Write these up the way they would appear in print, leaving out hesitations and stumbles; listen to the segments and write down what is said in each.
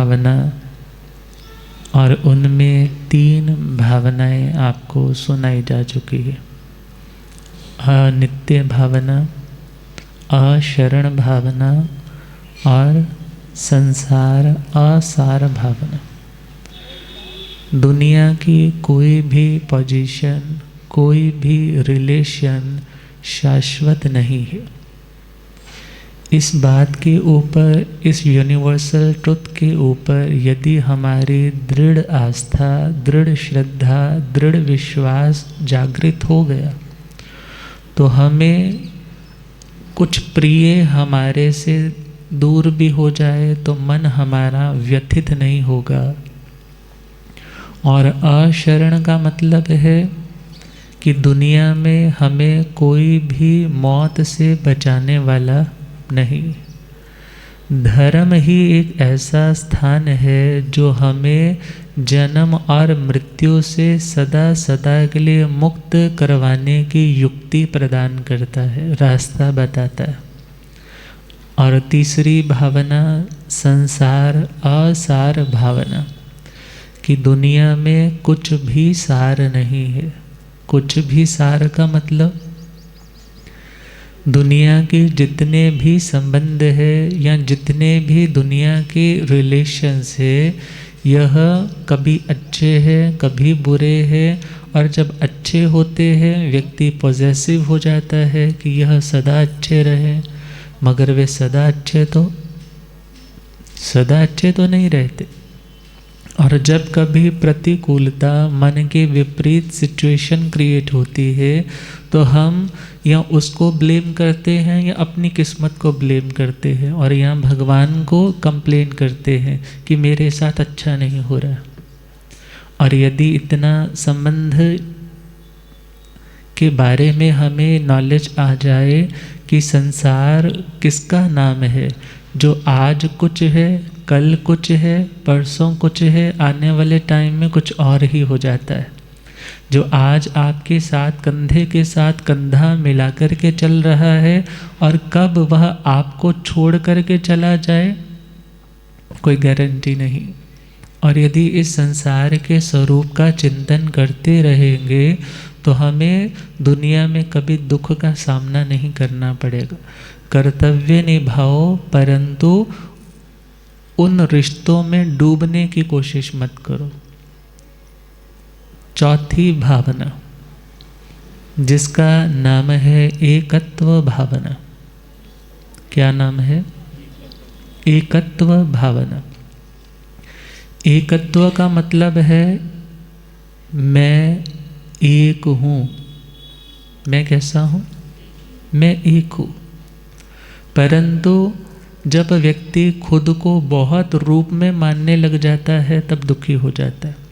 भावना, और उनमें 3 भावनाएं आपको सुनाई जा चुकी है। अनित्य भावना, अशरण भावना और संसार असार भावना। दुनिया की कोई भी पोजीशन, कोई भी रिलेशन शाश्वत नहीं है। इस बात के ऊपर, इस यूनिवर्सल ट्रुथ के ऊपर यदि हमारी दृढ़ आस्था, दृढ़ श्रद्धा, दृढ़ विश्वास जागृत हो गया तो हमें कुछ प्रिय हमारे से दूर भी हो जाए तो मन हमारा व्यथित नहीं होगा। और अशरण का मतलब है कि दुनिया में हमें कोई भी मौत से बचाने वाला नहीं। धर्म ही एक ऐसा स्थान है जो हमें जन्म और मृत्यु से सदा सदा के लिए मुक्त करवाने की युक्ति प्रदान करता है, रास्ता बताता है। और तीसरी भावना संसार असार भावना, कि दुनिया में कुछ भी सार नहीं है। कुछ भी सार का मतलब दुनिया के जितने भी संबंध है या जितने भी दुनिया के रिलेशंस है, यह कभी अच्छे हैं कभी बुरे हैं। और जब अच्छे होते हैं व्यक्ति पॉजेसिव हो जाता है कि यह सदा अच्छे रहे, मगर वे सदा अच्छे तो नहीं रहते। और जब कभी प्रतिकूलता, मन के विपरीत सिचुएशन क्रिएट होती है तो हम या उसको ब्लेम करते हैं या अपनी किस्मत को ब्लेम करते हैं, और यहाँ भगवान को कंप्लेन करते हैं कि मेरे साथ अच्छा नहीं हो रहा। और यदि इतना संबंध के बारे में हमें नॉलेज आ जाए कि संसार किसका नाम है, जो आज कुछ है, कल कुछ है, परसों कुछ है, आने वाले टाइम में कुछ और ही हो जाता है। जो आज आपके साथ कंधे के साथ कंधा मिलाकर के चल रहा है और कब वह आपको छोड़ करके चला जाए कोई गारंटी नहीं। और यदि इस संसार के स्वरूप का चिंतन करते रहेंगे तो हमें दुनिया में कभी दुख का सामना नहीं करना पड़ेगा। कर्तव्य निभाओ, परंतु उन रिश्तों में डूबने की कोशिश मत करो। चौथी भावना जिसका नाम है एकत्व भावना। क्या नाम है? एकत्व भावना। एकत्व का मतलब है मैं एक हूँ। मैं कैसा हूँ? मैं एक हूँ। परंतु जब व्यक्ति खुद को बहुत रूप में मानने लग जाता है तब दुखी हो जाता है।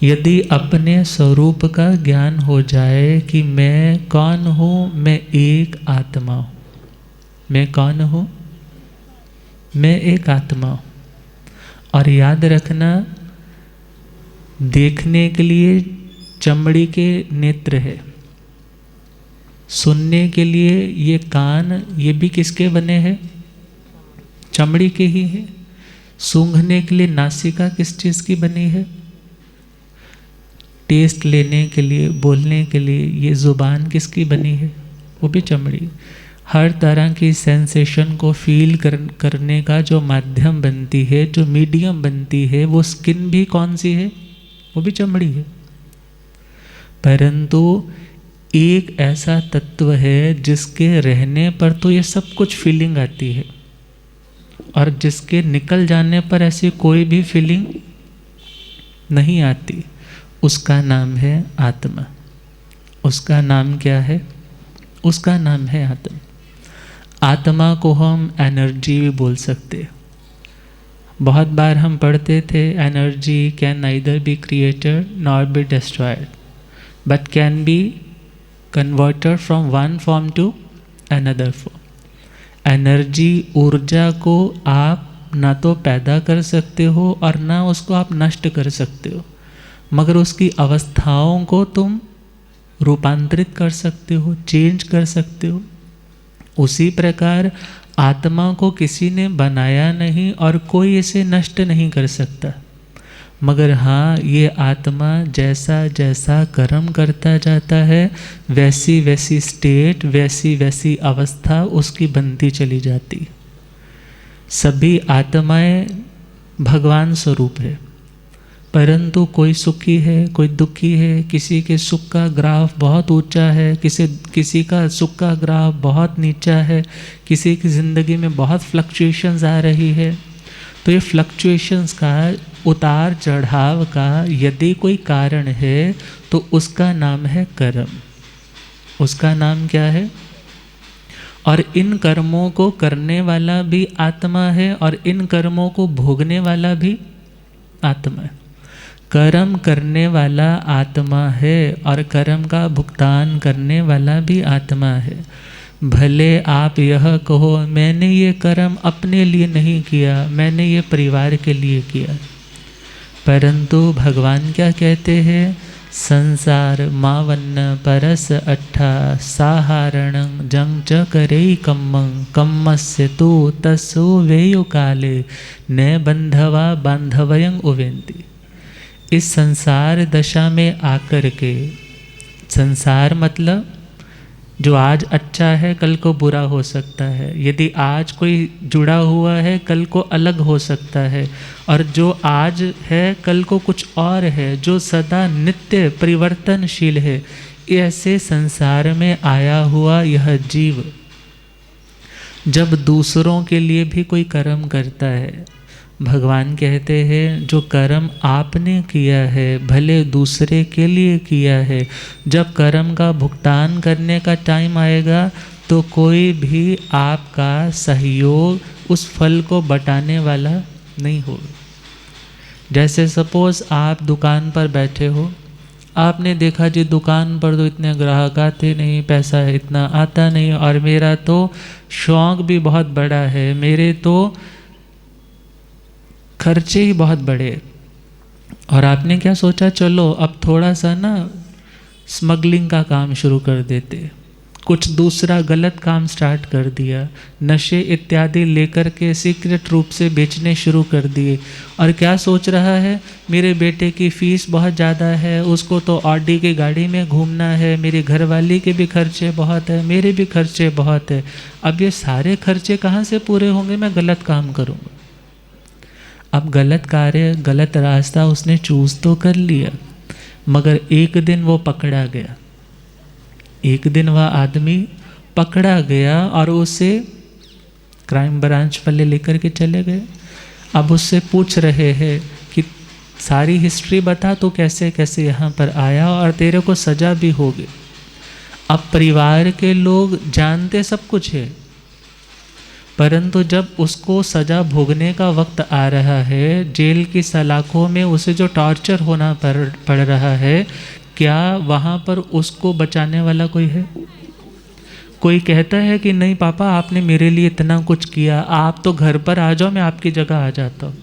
यदि अपने स्वरूप का ज्ञान हो जाए कि मैं कौन हूँ, मैं एक आत्मा हूँ। मैं कौन हूँ? मैं एक आत्मा हूँ। और याद रखना, देखने के लिए चमड़ी के नेत्र है, सुनने के लिए ये कान, ये भी किसके बने हैं? चमड़ी के ही है। सूंघने के लिए नासिका किस चीज़ की बनी है? टेस्ट लेने के लिए, बोलने के लिए ये ज़ुबान किसकी बनी है? वो भी चमड़ी। हर तरह की सेंसेशन को फील करने का जो माध्यम बनती है, जो मीडियम बनती है, वो स्किन भी कौन सी है? वो भी चमड़ी है। परंतु एक ऐसा तत्व है जिसके रहने पर तो ये सब कुछ फीलिंग आती है, और जिसके निकल जाने पर ऐसी कोई भी फीलिंग नहीं आती। उसका नाम है आत्मा। उसका नाम क्या है? उसका नाम है आत्मा। आत्मा को हम एनर्जी भी बोल सकते हैं। बहुत बार हम पढ़ते थे energy can neither be created nor be destroyed but can be converted from one form to another form. Energy, ऊर्जा को आप ना तो पैदा कर सकते हो और ना उसको आप नष्ट कर सकते हो, मगर उसकी अवस्थाओं को तुम रूपांतरित कर सकते हो, चेंज कर सकते हो। उसी प्रकार आत्मा को किसी ने बनाया नहीं और कोई इसे नष्ट नहीं कर सकता, मगर हाँ, ये आत्मा जैसा जैसा कर्म करता जाता है वैसी वैसी स्टेट, वैसी वैसी अवस्था उसकी बनती चली जाती। सभी आत्माएं भगवान स्वरूप है, परंतु कोई सुखी है, कोई दुखी है, किसी के सुख का ग्राफ बहुत ऊंचा है, किसी का सुख का ग्राफ बहुत नीचा है, किसी की ज़िंदगी में बहुत फ्लक्चुएशंस आ रही है। तो ये फ्लक्चुएशंस का, उतार चढ़ाव का यदि कोई कारण है तो उसका नाम है कर्म। उसका नाम क्या है? और इन कर्मों को करने वाला भी आत्मा है और इन कर्मों को भोगने वाला भी आत्मा है। कर्म करने वाला आत्मा है और कर्म का भुगतान करने वाला भी आत्मा है। भले आप यह कहो मैंने ये कर्म अपने लिए नहीं किया, मैंने ये परिवार के लिए किया, परंतु भगवान क्या कहते हैं? संसार मावन्न परस अट्ठा साहारणं जंग च करे कम्मं कम्मस्य तु तस्सु वेयु काले न बंधवा बांधवयं उवेन्ति। इस संसार दशा में आकर के, संसार मतलब जो आज अच्छा है कल को बुरा हो सकता है, यदि आज कोई जुड़ा हुआ है कल को अलग हो सकता है, और जो आज है कल को कुछ और है, जो सदा नित्य परिवर्तनशील है। ऐसे संसार में आया हुआ यह जीव जब दूसरों के लिए भी कोई कर्म करता है, भगवान कहते हैं जो कर्म आपने किया है भले दूसरे के लिए किया है, जब कर्म का भुगतान करने का टाइम आएगा तो कोई भी आपका सहयोग उस फल को बटाने वाला नहीं होगा। जैसे सपोज़ आप दुकान पर बैठे हो, आपने देखा जी दुकान पर तो इतने ग्राहक आते नहीं, पैसा इतना आता नहीं, और मेरा तो शौक़ भी बहुत बड़ा है, मेरे तो खर्चे ही बहुत बड़े। और आपने क्या सोचा, चलो अब थोड़ा सा ना स्मगलिंग का काम शुरू कर देते, कुछ दूसरा गलत काम स्टार्ट कर दिया, नशे इत्यादि लेकर के सीक्रेट रूप से बेचने शुरू कर दिए। और क्या सोच रहा है, मेरे बेटे की फ़ीस बहुत ज़्यादा है, उसको तो ऑडी की गाड़ी में घूमना है, मेरी घरवाली के भी खर्चे बहुत है, मेरे भी खर्चे बहुत है। अब ये सारे खर्चे कहाँ से पूरे होंगे, मैं गलत काम करूँगा। अब गलत कार्य, गलत रास्ता उसने चूज़ तो कर लिया, मगर एक दिन वो पकड़ा गया, एक दिन वह आदमी पकड़ा गया और उसे क्राइम ब्रांच वाले लेकर के चले गए। अब उससे पूछ रहे हैं कि सारी हिस्ट्री बता, तो कैसे कैसे यहाँ पर आया और तेरे को सज़ा भी होगी। अब परिवार के लोग जानते सब कुछ है, परंतु जब उसको सज़ा भोगने का वक्त आ रहा है, जेल की सलाखों में उसे जो टॉर्चर होना पड़ रहा है, क्या वहाँ पर उसको बचाने वाला कोई है? कोई कहता है कि नहीं पापा आपने मेरे लिए इतना कुछ किया, आप तो घर पर आ जाओ, मैं आपकी जगह आ जाता हूँ।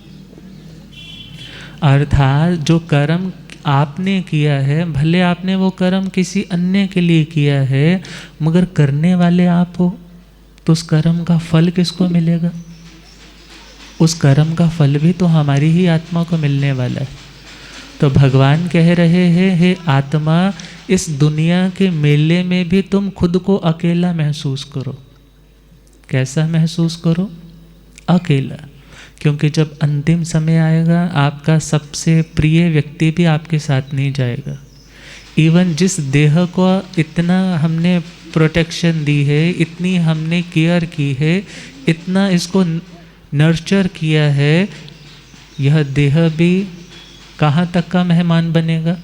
अर्थात जो कर्म आपने किया है, भले आपने वो कर्म किसी अन्य के लिए किया है, मगर करने वाले आप हो, तो उस कर्म का फल किसको मिलेगा? उस कर्म का फल भी तो हमारी ही आत्मा को मिलने वाला है। तो भगवान कह रहे हैं, हे आत्मा, इस दुनिया के मेले में भी तुम खुद को अकेला महसूस करो। कैसा महसूस करो? अकेला। क्योंकि जब अंतिम समय आएगा, आपका सबसे प्रिय व्यक्ति भी आपके साथ नहीं जाएगा। इवन जिस देह को इतना हमने प्रोटेक्शन दी है, इतनी हमने केयर की है, इतना इसको नर्चर किया है, यह देह भी कहाँ तक का मेहमान बनेगा?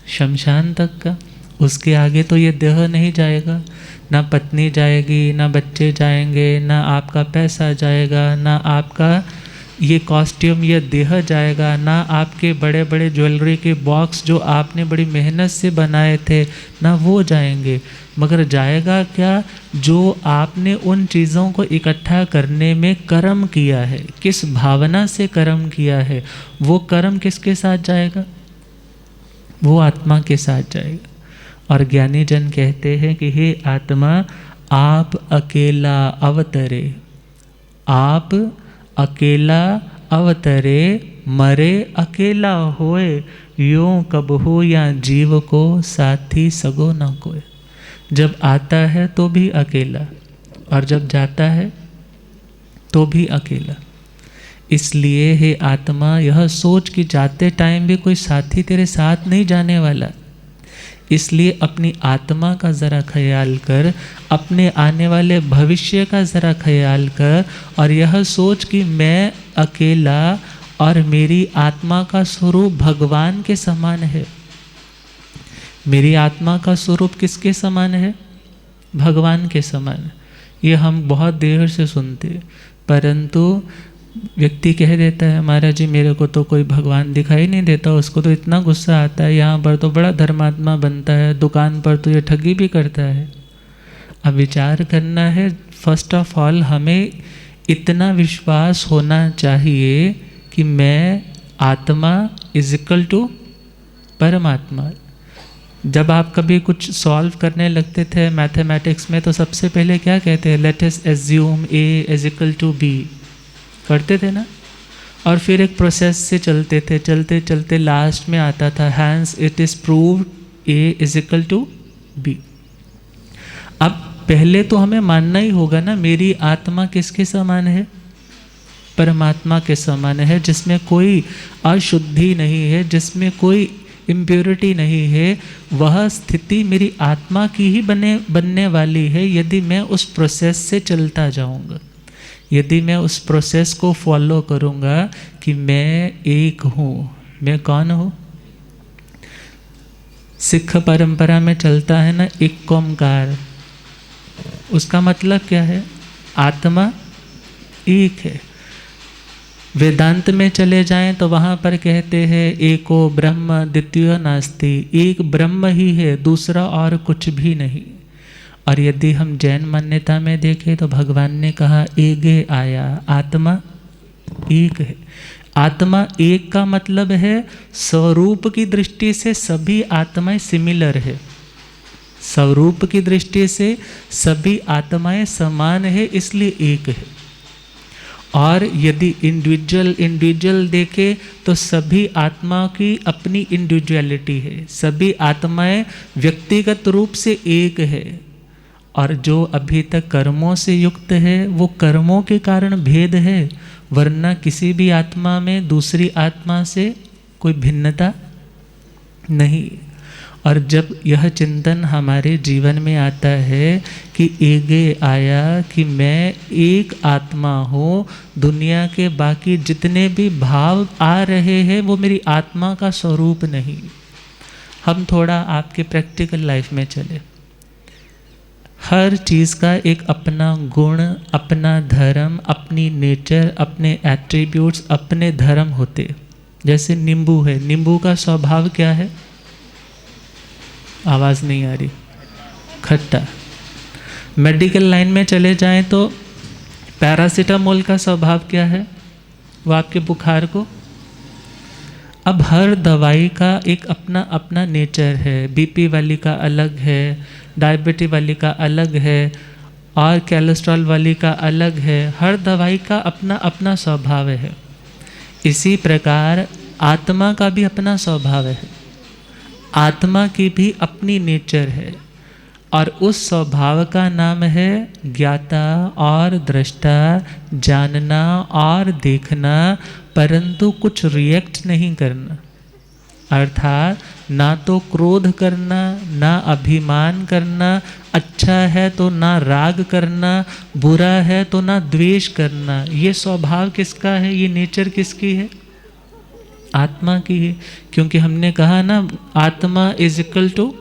शमशान तक का। उसके आगे तो ये देह नहीं जाएगा, ना पत्नी जाएगी, ना बच्चे जाएंगे, ना आपका पैसा जाएगा, ना आपका ये कॉस्ट्यूम, ये देह जाएगा, ना आपके बड़े बड़े ज्वेलरी के बॉक्स जो आपने बड़ी मेहनत से बनाए थे, ना वो जाएंगे। मगर जाएगा क्या? जो आपने उन चीज़ों को इकट्ठा करने में कर्म किया है, किस भावना से कर्म किया है, वो कर्म किसके साथ जाएगा? वो आत्मा के साथ जाएगा। और ज्ञानी जन कहते हैं कि हे आत्मा, आप अकेला अवतरे, आप अकेला अवतरे, मरे अकेला होए, यूं कब हो या जीव को साथी सगो न कोय। जब आता है तो भी अकेला, और जब जाता है तो भी अकेला। इसलिए हे आत्मा, यह सोच कि जाते टाइम भी कोई साथी तेरे साथ नहीं जाने वाला, इसलिए अपनी आत्मा का ज़रा ख्याल कर, अपने आने वाले भविष्य का ज़रा ख्याल कर, और यह सोच कि मैं अकेला और मेरी आत्मा का स्वरूप भगवान के समान है। मेरी आत्मा का स्वरूप किसके समान है? भगवान के समान। ये हम बहुत देर से सुनते, परंतु व्यक्ति कह देता है महाराज जी मेरे को तो कोई भगवान दिखाई नहीं देता, उसको तो इतना गुस्सा आता है, यहाँ पर तो बड़ा धर्मात्मा बनता है, दुकान पर तो ये ठगी भी करता है। अब विचार करना है, फर्स्ट ऑफ ऑल हमें इतना विश्वास होना चाहिए कि मैं आत्मा इज इक्वल टू परमात्मा। जब आप कभी कुछ सॉल्व करने लगते थे मैथमेटिक्स में, तो सबसे पहले क्या कहते हैं? Let us assume A is equal to B, करते थे ना। और फिर एक प्रोसेस से चलते थे, चलते चलते लास्ट में आता था hence it is proved A is equal to B. अब पहले तो हमें मानना ही होगा ना, मेरी आत्मा किसके समान है? परमात्मा के समान है, जिसमें कोई अशुद्धि नहीं है, जिसमें कोई इम्प्योरिटी नहीं है। वह स्थिति मेरी आत्मा की ही बनने वाली है यदि मैं उस प्रोसेस से चलता जाऊंगा, यदि मैं उस प्रोसेस को फॉलो करूंगा कि मैं एक हूँ। मैं कौन हूँ? सिख परंपरा में चलता है ना एक ओंकार, उसका मतलब क्या है? आत्मा एक है। वेदांत में चले जाएं तो वहाँ पर कहते हैं एको ब्रह्म द्वितीय नास्ति, एक ब्रह्म ही है, दूसरा और कुछ भी नहीं। और यदि हम जैन मान्यता में देखें तो भगवान ने कहा एगे आया, आत्मा एक है। आत्मा एक का मतलब है स्वरूप की दृष्टि से सभी आत्माएं सिमिलर है, स्वरूप की दृष्टि से सभी आत्माएं समान है, इसलिए एक है। और यदि इंडिविजुअल देखे तो सभी आत्मा की अपनी इंडिविजुअलिटी है, सभी आत्माएं व्यक्तिगत रूप से एक है। और जो अभी तक कर्मों से युक्त है वो कर्मों के कारण भेद है, वरना किसी भी आत्मा में दूसरी आत्मा से कोई भिन्नता नहीं। और जब यह चिंतन हमारे जीवन में आता है कि एगे आया, कि मैं एक आत्मा हूँ, दुनिया के बाकी जितने भी भाव आ रहे हैं वो मेरी आत्मा का स्वरूप नहीं। हम थोड़ा आपके प्रैक्टिकल लाइफ में चले, हर चीज़ का एक अपना गुण, अपना धर्म, अपनी नेचर, अपने एट्रीब्यूट्स, अपने धर्म होते। जैसे नींबू है, नींबू का स्वभाव क्या है? आवाज़ नहीं आ रही, खट्टा। मेडिकल लाइन में चले जाएं तो पैरासीटामोल का स्वभाव क्या है? वो आपके बुखार को। अब हर दवाई का एक अपना अपना नेचर है, बीपी वाली का अलग है, डायबिटीज वाली का अलग है, और कोलेस्ट्रॉल वाली का अलग है। हर दवाई का अपना अपना स्वभाव है। इसी प्रकार आत्मा का भी अपना स्वभाव है, आत्मा की भी अपनी नेचर है, और उस स्वभाव का नाम है ज्ञाता और दृष्टा, जानना और देखना, परंतु कुछ रिएक्ट नहीं करना। अर्थात ना तो क्रोध करना, ना अभिमान करना, अच्छा है तो ना राग करना, बुरा है तो ना द्वेष करना। ये स्वभाव किसका है? ये नेचर किसकी है? आत्मा की है। क्योंकि हमने कहा ना आत्मा इज इक्वल टू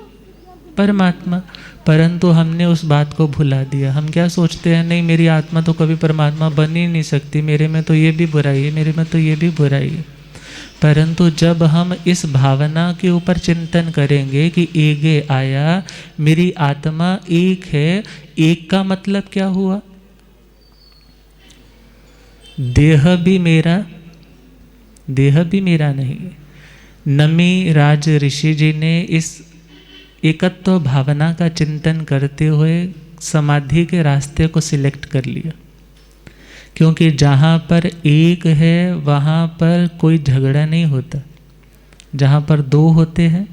परमात्मा, परंतु हमने उस बात को भुला दिया। हम क्या सोचते हैं, नहीं मेरी आत्मा तो कभी परमात्मा बन ही नहीं सकती, मेरे में तो ये भी बुराई है, मेरे में तो ये भी बुराई है। परंतु जब हम इस भावना के ऊपर चिंतन करेंगे कि एगे आया, मेरी आत्मा एक है, एक का मतलब क्या हुआ? देह भी मेरा, देह भी मेरा नहीं है। नमी राज ऋषि जी ने इस एकत्व भावना का चिंतन करते हुए समाधि के रास्ते को सिलेक्ट कर लिया, क्योंकि जहाँ पर एक है वहाँ पर कोई झगड़ा नहीं होता। जहाँ पर दो होते हैं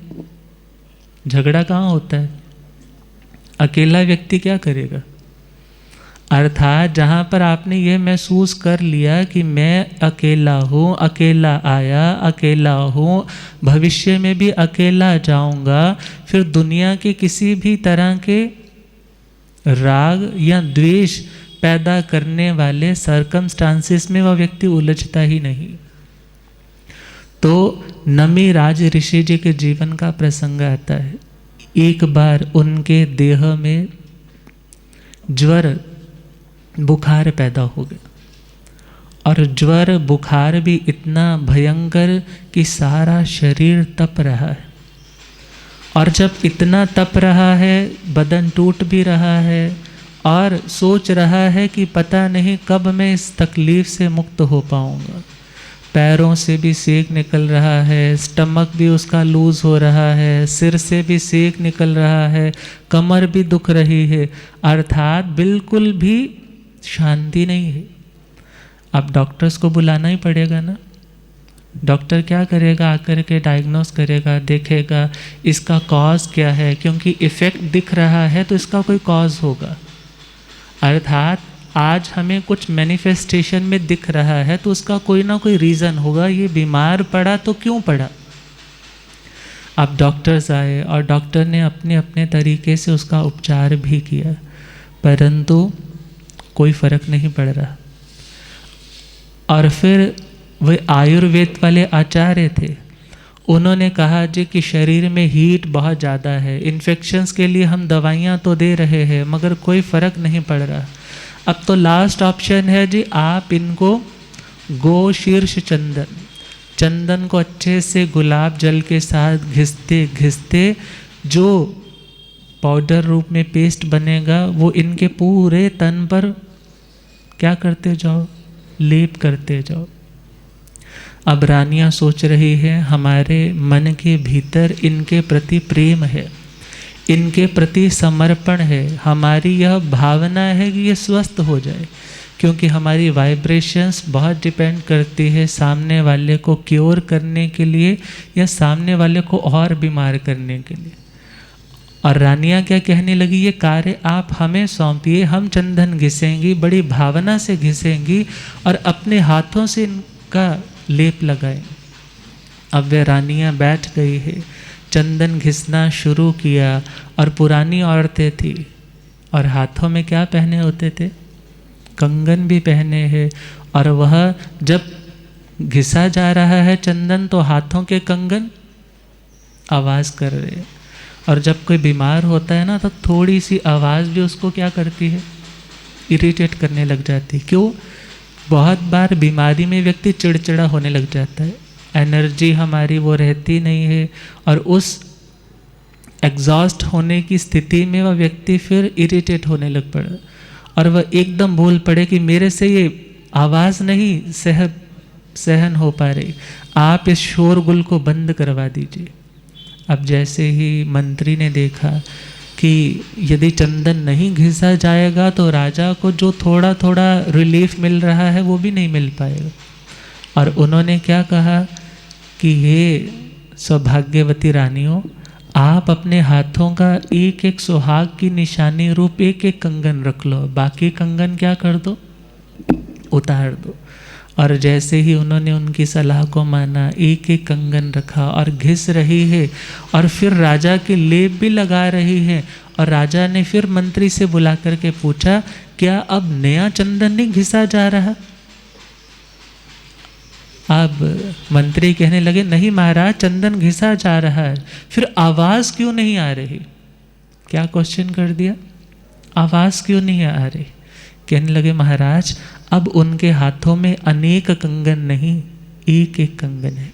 झगड़ा कहाँ होता है? अकेला व्यक्ति क्या करेगा? अर्थात जहाँ पर आपने ये महसूस कर लिया कि मैं अकेला हूँ, अकेला आया, अकेला हूँ, भविष्य में भी अकेला जाऊँगा, फिर दुनिया के किसी भी तरह के राग या द्वेष पैदा करने वाले सर्कमस्टांसिस में वह व्यक्ति उलझता ही नहीं। तो नमी राज ऋषि जी के जीवन का प्रसंग आता है। एक बार उनके देह में ज्वर बुखार पैदा हो गया, और ज्वर बुखार भी इतना भयंकर कि सारा शरीर तप रहा है। और जब इतना तप रहा है, बदन टूट भी रहा है और सोच रहा है कि पता नहीं कब मैं इस तकलीफ़ से मुक्त हो पाऊँगा। पैरों से भी सेक निकल रहा है, स्टमक भी उसका लूज़ हो रहा है, सिर से भी सेक निकल रहा है, कमर भी दुख रही है, अर्थात बिल्कुल भी शांति नहीं है। अब डॉक्टर्स को बुलाना ही पड़ेगा ना। डॉक्टर क्या करेगा? आकर के डायग्नोस करेगा, देखेगा इसका कॉज क्या है, क्योंकि इफ़ेक्ट दिख रहा है तो इसका कोई कॉज होगा। अर्थात आज हमें कुछ मैनिफेस्टेशन में दिख रहा है तो उसका कोई ना कोई रीज़न होगा। ये बीमार पड़ा तो क्यों पड़ा? अब डॉक्टर्स आए और डॉक्टर ने अपने अपने तरीके से उसका उपचार भी किया, परंतु कोई फ़र्क नहीं पड़ रहा। और फिर वे आयुर्वेद वाले आचार्य थे, उन्होंने कहा जी कि शरीर में हीट बहुत ज़्यादा है, इन्फेक्शंस के लिए हम दवाइयाँ तो दे रहे हैं मगर कोई फ़र्क नहीं पड़ रहा। अब तो लास्ट ऑप्शन है जी, आप इनको गो शीर्ष चंदन को अच्छे से गुलाब जल के साथ घिसते घिसते जो पाउडर रूप में पेस्ट बनेगा वो इनके पूरे तन पर क्या करते जाओ, लेप करते जाओ। अब रानियां सोच रही है हमारे मन के भीतर इनके प्रति प्रेम है, इनके प्रति समर्पण है, हमारी यह भावना है कि ये स्वस्थ हो जाए, क्योंकि हमारी वाइब्रेशंस बहुत डिपेंड करती है सामने वाले को क्योर करने के लिए या सामने वाले को और बीमार करने के लिए। और रानियां क्या कहने लगी, ये कार्य आप हमें सौंपिए, हम चंदन घिसेंगी, बड़ी भावना से घिसेंगी और अपने हाथों से इनका लेप लगाएं। अब वे रानियां बैठ गई है, चंदन घिसना शुरू किया, और पुरानी औरतें थी और हाथों में क्या पहने होते थे? कंगन भी पहने हैं। और वह जब घिसा जा रहा है चंदन तो हाथों के कंगन आवाज़ कर रहे हैं। और जब कोई बीमार होता है ना तो थोड़ी सी आवाज़ भी उसको क्या करती है? इरिटेट करने लग जाती है। क्यों? बहुत बार बीमारी में व्यक्ति चिड़चिड़ा होने लग जाता है, एनर्जी हमारी वो रहती नहीं है, और उस एग्जॉस्ट होने की स्थिति में वह व्यक्ति फिर इरिटेट होने लग पड़ा और वह एकदम बोल पड़े कि मेरे से ये आवाज़ नहीं सहन हो पा रही, आप इस शोरगुल को बंद करवा दीजिए। अब जैसे ही मंत्री ने देखा कि यदि चंदन नहीं घिसा जाएगा तो राजा को जो थोड़ा थोड़ा रिलीफ मिल रहा है वो भी नहीं मिल पाएगा, और उन्होंने क्या कहा कि हे सौभाग्यवती रानियों, आप अपने हाथों का एक एक सुहाग की निशानी रूप एक एक कंगन रख लो, बाकी कंगन क्या कर दो? उतार दो। और जैसे ही उन्होंने उनकी सलाह को माना, एक एक कंगन रखा और घिस रही है, और फिर राजा के लेप भी लगा रही है। और राजा ने फिर मंत्री से बुला करके पूछा, क्या अब नया चंदन नहीं घिसा जा रहा? अब मंत्री कहने लगे, नहीं महाराज, चंदन घिसा जा रहा है। फिर आवाज़ क्यों नहीं आ रही? क्या क्वेश्चन कर दिया? आवाज़ क्यों नहीं आ रही? कहने लगे महाराज, अब उनके हाथों में अनेक कंगन नहीं, एक एक कंगन है।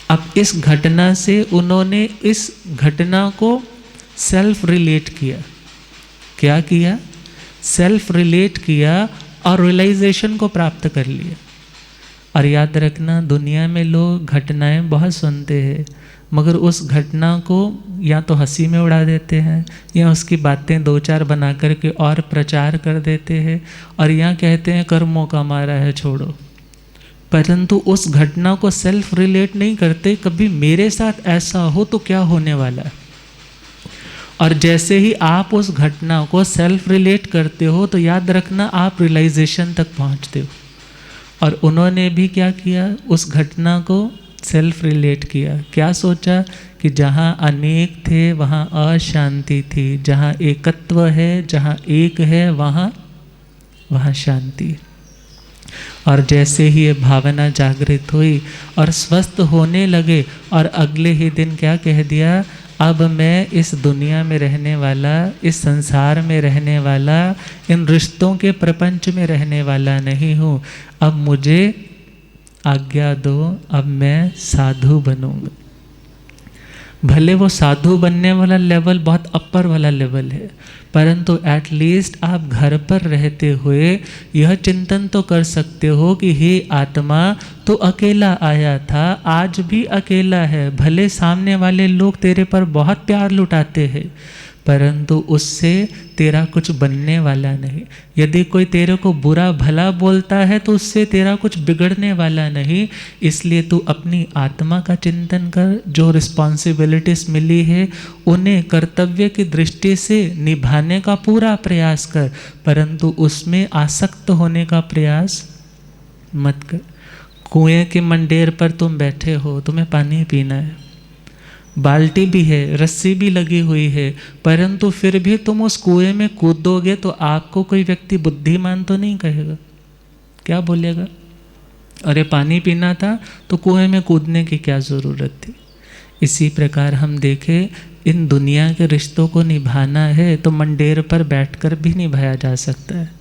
अब इस घटना से उन्होंने इस घटना को सेल्फ रिलेट किया। क्या किया? सेल्फ रिलेट किया और रियलाइजेशन को प्राप्त कर लिया। और याद रखना, दुनिया में लोग घटनाएं बहुत सुनते हैं, मगर उस घटना को या तो हंसी में उड़ा देते हैं, या उसकी बातें दो चार बना करके और प्रचार कर देते हैं, और या कहते हैं कर्मों का मारा है छोड़ो, परंतु उस घटना को सेल्फ रिलेट नहीं करते कभी मेरे साथ ऐसा हो तो क्या होने वाला है। और जैसे ही आप उस घटना को सेल्फ रिलेट करते हो तो याद रखना आप रियलाइजेशन तक पहुंचते हो। और उन्होंने भी क्या किया, उस घटना को सेल्फ रिलेट किया। क्या सोचा कि जहाँ अनेक थे वहाँ अशांति थी, जहाँ एकत्व है, जहाँ एक है वहाँ शांति। और जैसे ही ये भावना जागृत हुई और स्वस्थ होने लगे, और अगले ही दिन क्या कह दिया, अब मैं इस दुनिया में रहने वाला, इस संसार में रहने वाला, इन रिश्तों के प्रपंच में रहने वाला नहीं हूँ, अब मुझे आज्ञा दो, अब मैं साधु बनूंगा। भले वो साधु बनने वाला लेवल बहुत अपर वाला लेवल है, परंतु एटलीस्ट आप घर पर रहते हुए यह चिंतन तो कर सकते हो कि हे आत्मा, तो अकेला आया था, आज भी अकेला है। भले सामने वाले लोग तेरे पर बहुत प्यार लुटाते हैं, परंतु उससे तेरा कुछ बनने वाला नहीं। यदि कोई तेरे को बुरा भला बोलता है तो उससे तेरा कुछ बिगड़ने वाला नहीं। इसलिए तू अपनी आत्मा का चिंतन कर, जो रिस्पॉन्सिबिलिटीज मिली है उन्हें कर्तव्य की दृष्टि से निभाने का पूरा प्रयास कर, परंतु उसमें आसक्त होने का प्रयास मत कर। कुएं के मंडेर पर तुम बैठे हो, तुम्हें पानी पीना है, बाल्टी भी है, रस्सी भी लगी हुई है, परंतु फिर भी तुम उस कुएं में कूदोगे तो आपको कोई व्यक्ति बुद्धिमान तो नहीं कहेगा। क्या बोलेगा, अरे पानी पीना था तो कुएं में कूदने की क्या ज़रूरत थी। इसी प्रकार हम देखें, इन दुनिया के रिश्तों को निभाना है तो मंडेर पर बैठकर भी निभाया जा सकता है,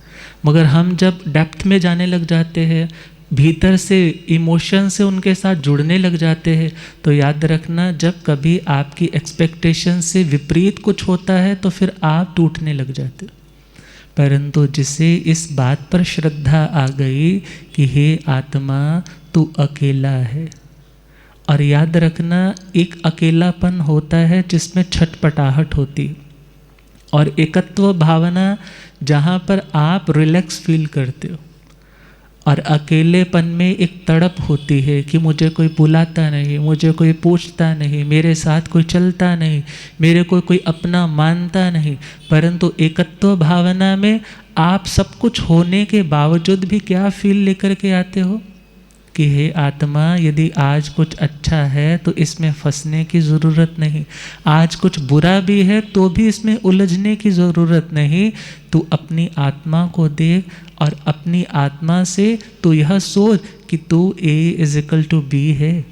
मगर हम जब डेप्थ में जाने लग जाते हैं, भीतर से इमोशन से उनके साथ जुड़ने लग जाते हैं, तो याद रखना, जब कभी आपकी एक्सपेक्टेशन से विपरीत कुछ होता है तो फिर आप टूटने लग जाते। परंतु जिसे इस बात पर श्रद्धा आ गई कि हे आत्मा तू अकेला है, और याद रखना एक अकेलापन होता है जिसमें छटपटाहट होती, और एकत्व भावना जहाँ पर आप रिलैक्स फील करते हो, और अकेलेपन में एक तड़प होती है कि मुझे कोई बुलाता नहीं, मुझे कोई पूछता नहीं, मेरे साथ कोई चलता नहीं, मेरे को कोई अपना मानता नहीं। परंतु एकत्व भावना में आप सब कुछ होने के बावजूद भी क्या फील लेकर के आते हो कि हे आत्मा, यदि आज कुछ अच्छा है तो इसमें फंसने की ज़रूरत नहीं, आज कुछ बुरा भी है तो भी इसमें उलझने की ज़रूरत नहीं। तू अपनी आत्मा को देख, और अपनी आत्मा से तू यह सोच कि तू A=B है,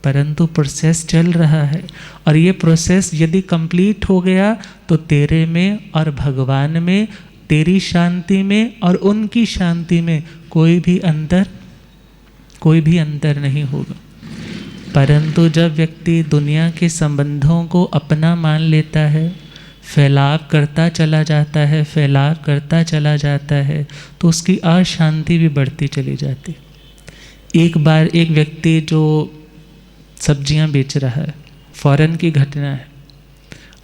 परंतु प्रोसेस चल रहा है, और ये प्रोसेस यदि कंप्लीट हो गया तो तेरे में और भगवान में, तेरी शांति में और उनकी शांति में कोई भी अंतर नहीं होगा। परंतु जब व्यक्ति दुनिया के संबंधों को अपना मान लेता है, फैलाव करता चला जाता है, तो उसकी अशांति भी बढ़ती चली जाती। एक बार एक व्यक्ति जो सब्जियां बेच रहा है, फॉरेन की घटना है,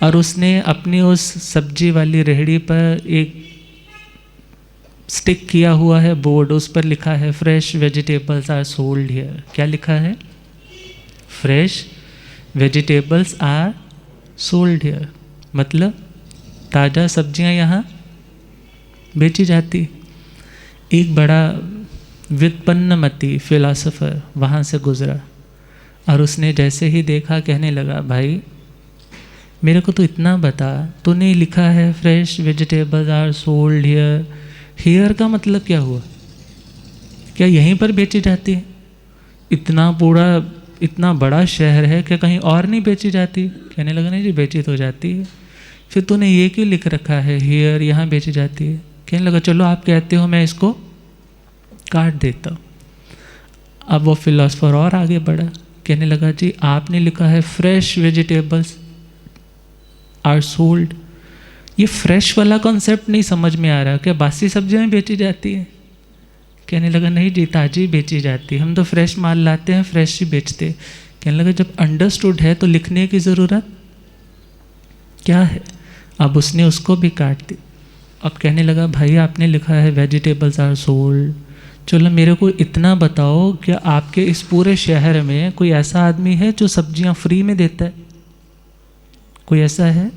और उसने अपनी उस सब्जी वाली रेहड़ी पर एक स्टिक किया हुआ है बोर्ड, उस पर लिखा है fresh vegetables are sold here. क्या लिखा है, fresh vegetables are sold here, मतलब ताज़ा सब्जियां यहाँ बेची जाती। एक बड़ा व्युत्पन्नमति फिलोसोफर वहाँ से गुजरा, और उसने जैसे ही देखा कहने लगा, भाई मेरे को तो इतना बता, तूने लिखा है fresh vegetables are sold here, here का मतलब क्या हुआ, क्या यहीं पर बेची जाती है? इतना बड़ा शहर है, क्या कहीं और नहीं बेची जाती? कहने लगा, नहीं जी बेची तो जाती है। फिर तूने ये क्यों लिख रखा है हियर, यहाँ बेची जाती है? कहने लगा, चलो आप कहते हो मैं इसको काट देता हूँ। अब वो फिलोसफर और आगे बढ़ा, कहने लगा, जी आपने लिखा है फ्रेश वेजिटेबल्स आर सोल्ड, ये फ्रेश वाला कॉन्सेप्ट नहीं समझ में आ रहा, क्या बासी सब्जियाँ बेची जाती हैं? कहने लगा नहीं जी, ताज़ी बेची जाती, हम तो फ्रेश माल लाते हैं, फ्रेश ही बेचते। कहने लगा जब अंडरस्टूड है तो लिखने की ज़रूरत क्या है। अब उसने उसको भी काट दी। अब कहने लगा भाई आपने लिखा है वेजिटेबल्स आर सोल्ड, चलो मेरे को इतना बताओ कि आपके इस पूरे शहर में कोई ऐसा आदमी है जो सब्जियां फ्री में देता है? कोई ऐसा है?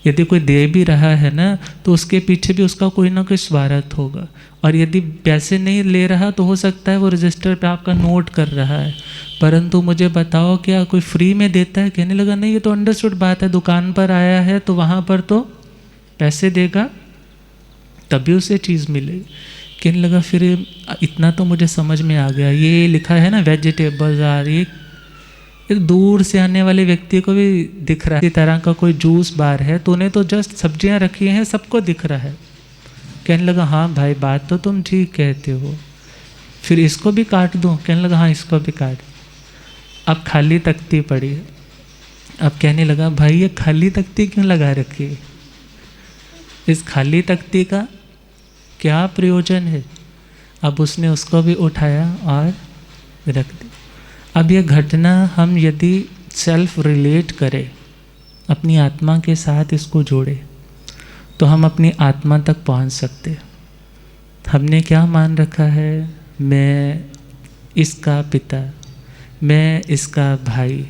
यदि कोई दे भी रहा है ना तो उसके पीछे भी उसका कोई ना कोई स्वार्थ होगा, और यदि पैसे नहीं ले रहा तो हो सकता है वो रजिस्टर पे आपका नोट कर रहा है, परंतु मुझे बताओ क्या कोई फ्री में देता है? कहने लगा नहीं, ये तो अंडरस्टूड बात है, दुकान पर आया है तो वहाँ पर तो पैसे देगा तभी उसे चीज़ मिलेगी। कहने लगा फिर इतना तो मुझे समझ में आ गया, ये लिखा है ना वेजिटेबल्स आर, ये दूर से आने वाले व्यक्ति को भी दिख रहा है। इसी तरह का कोई जूस बार है तो उन्हें तो जस्ट सब्जियां रखी हैं, सबको दिख रहा है। कहने लगा हाँ भाई बात तो तुम ठीक कहते हो, फिर इसको भी काट दूँ? कहने लगा हाँ इसको भी काट। अब खाली तख्ती पड़ी है। अब कहने लगा भाई ये खाली तख्ती क्यों लगा रखी है? इस खाली तख्ती का क्या प्रयोजन है? अब उसने उसको भी उठाया और रख दी। अब यह घटना हम यदि सेल्फ रिलेट करें, अपनी आत्मा के साथ इसको जोड़े, तो हम अपनी आत्मा तक पहुंच सकते हैं। हमने क्या मान रखा है? मैं इसका पिता, मैं इसका भाई,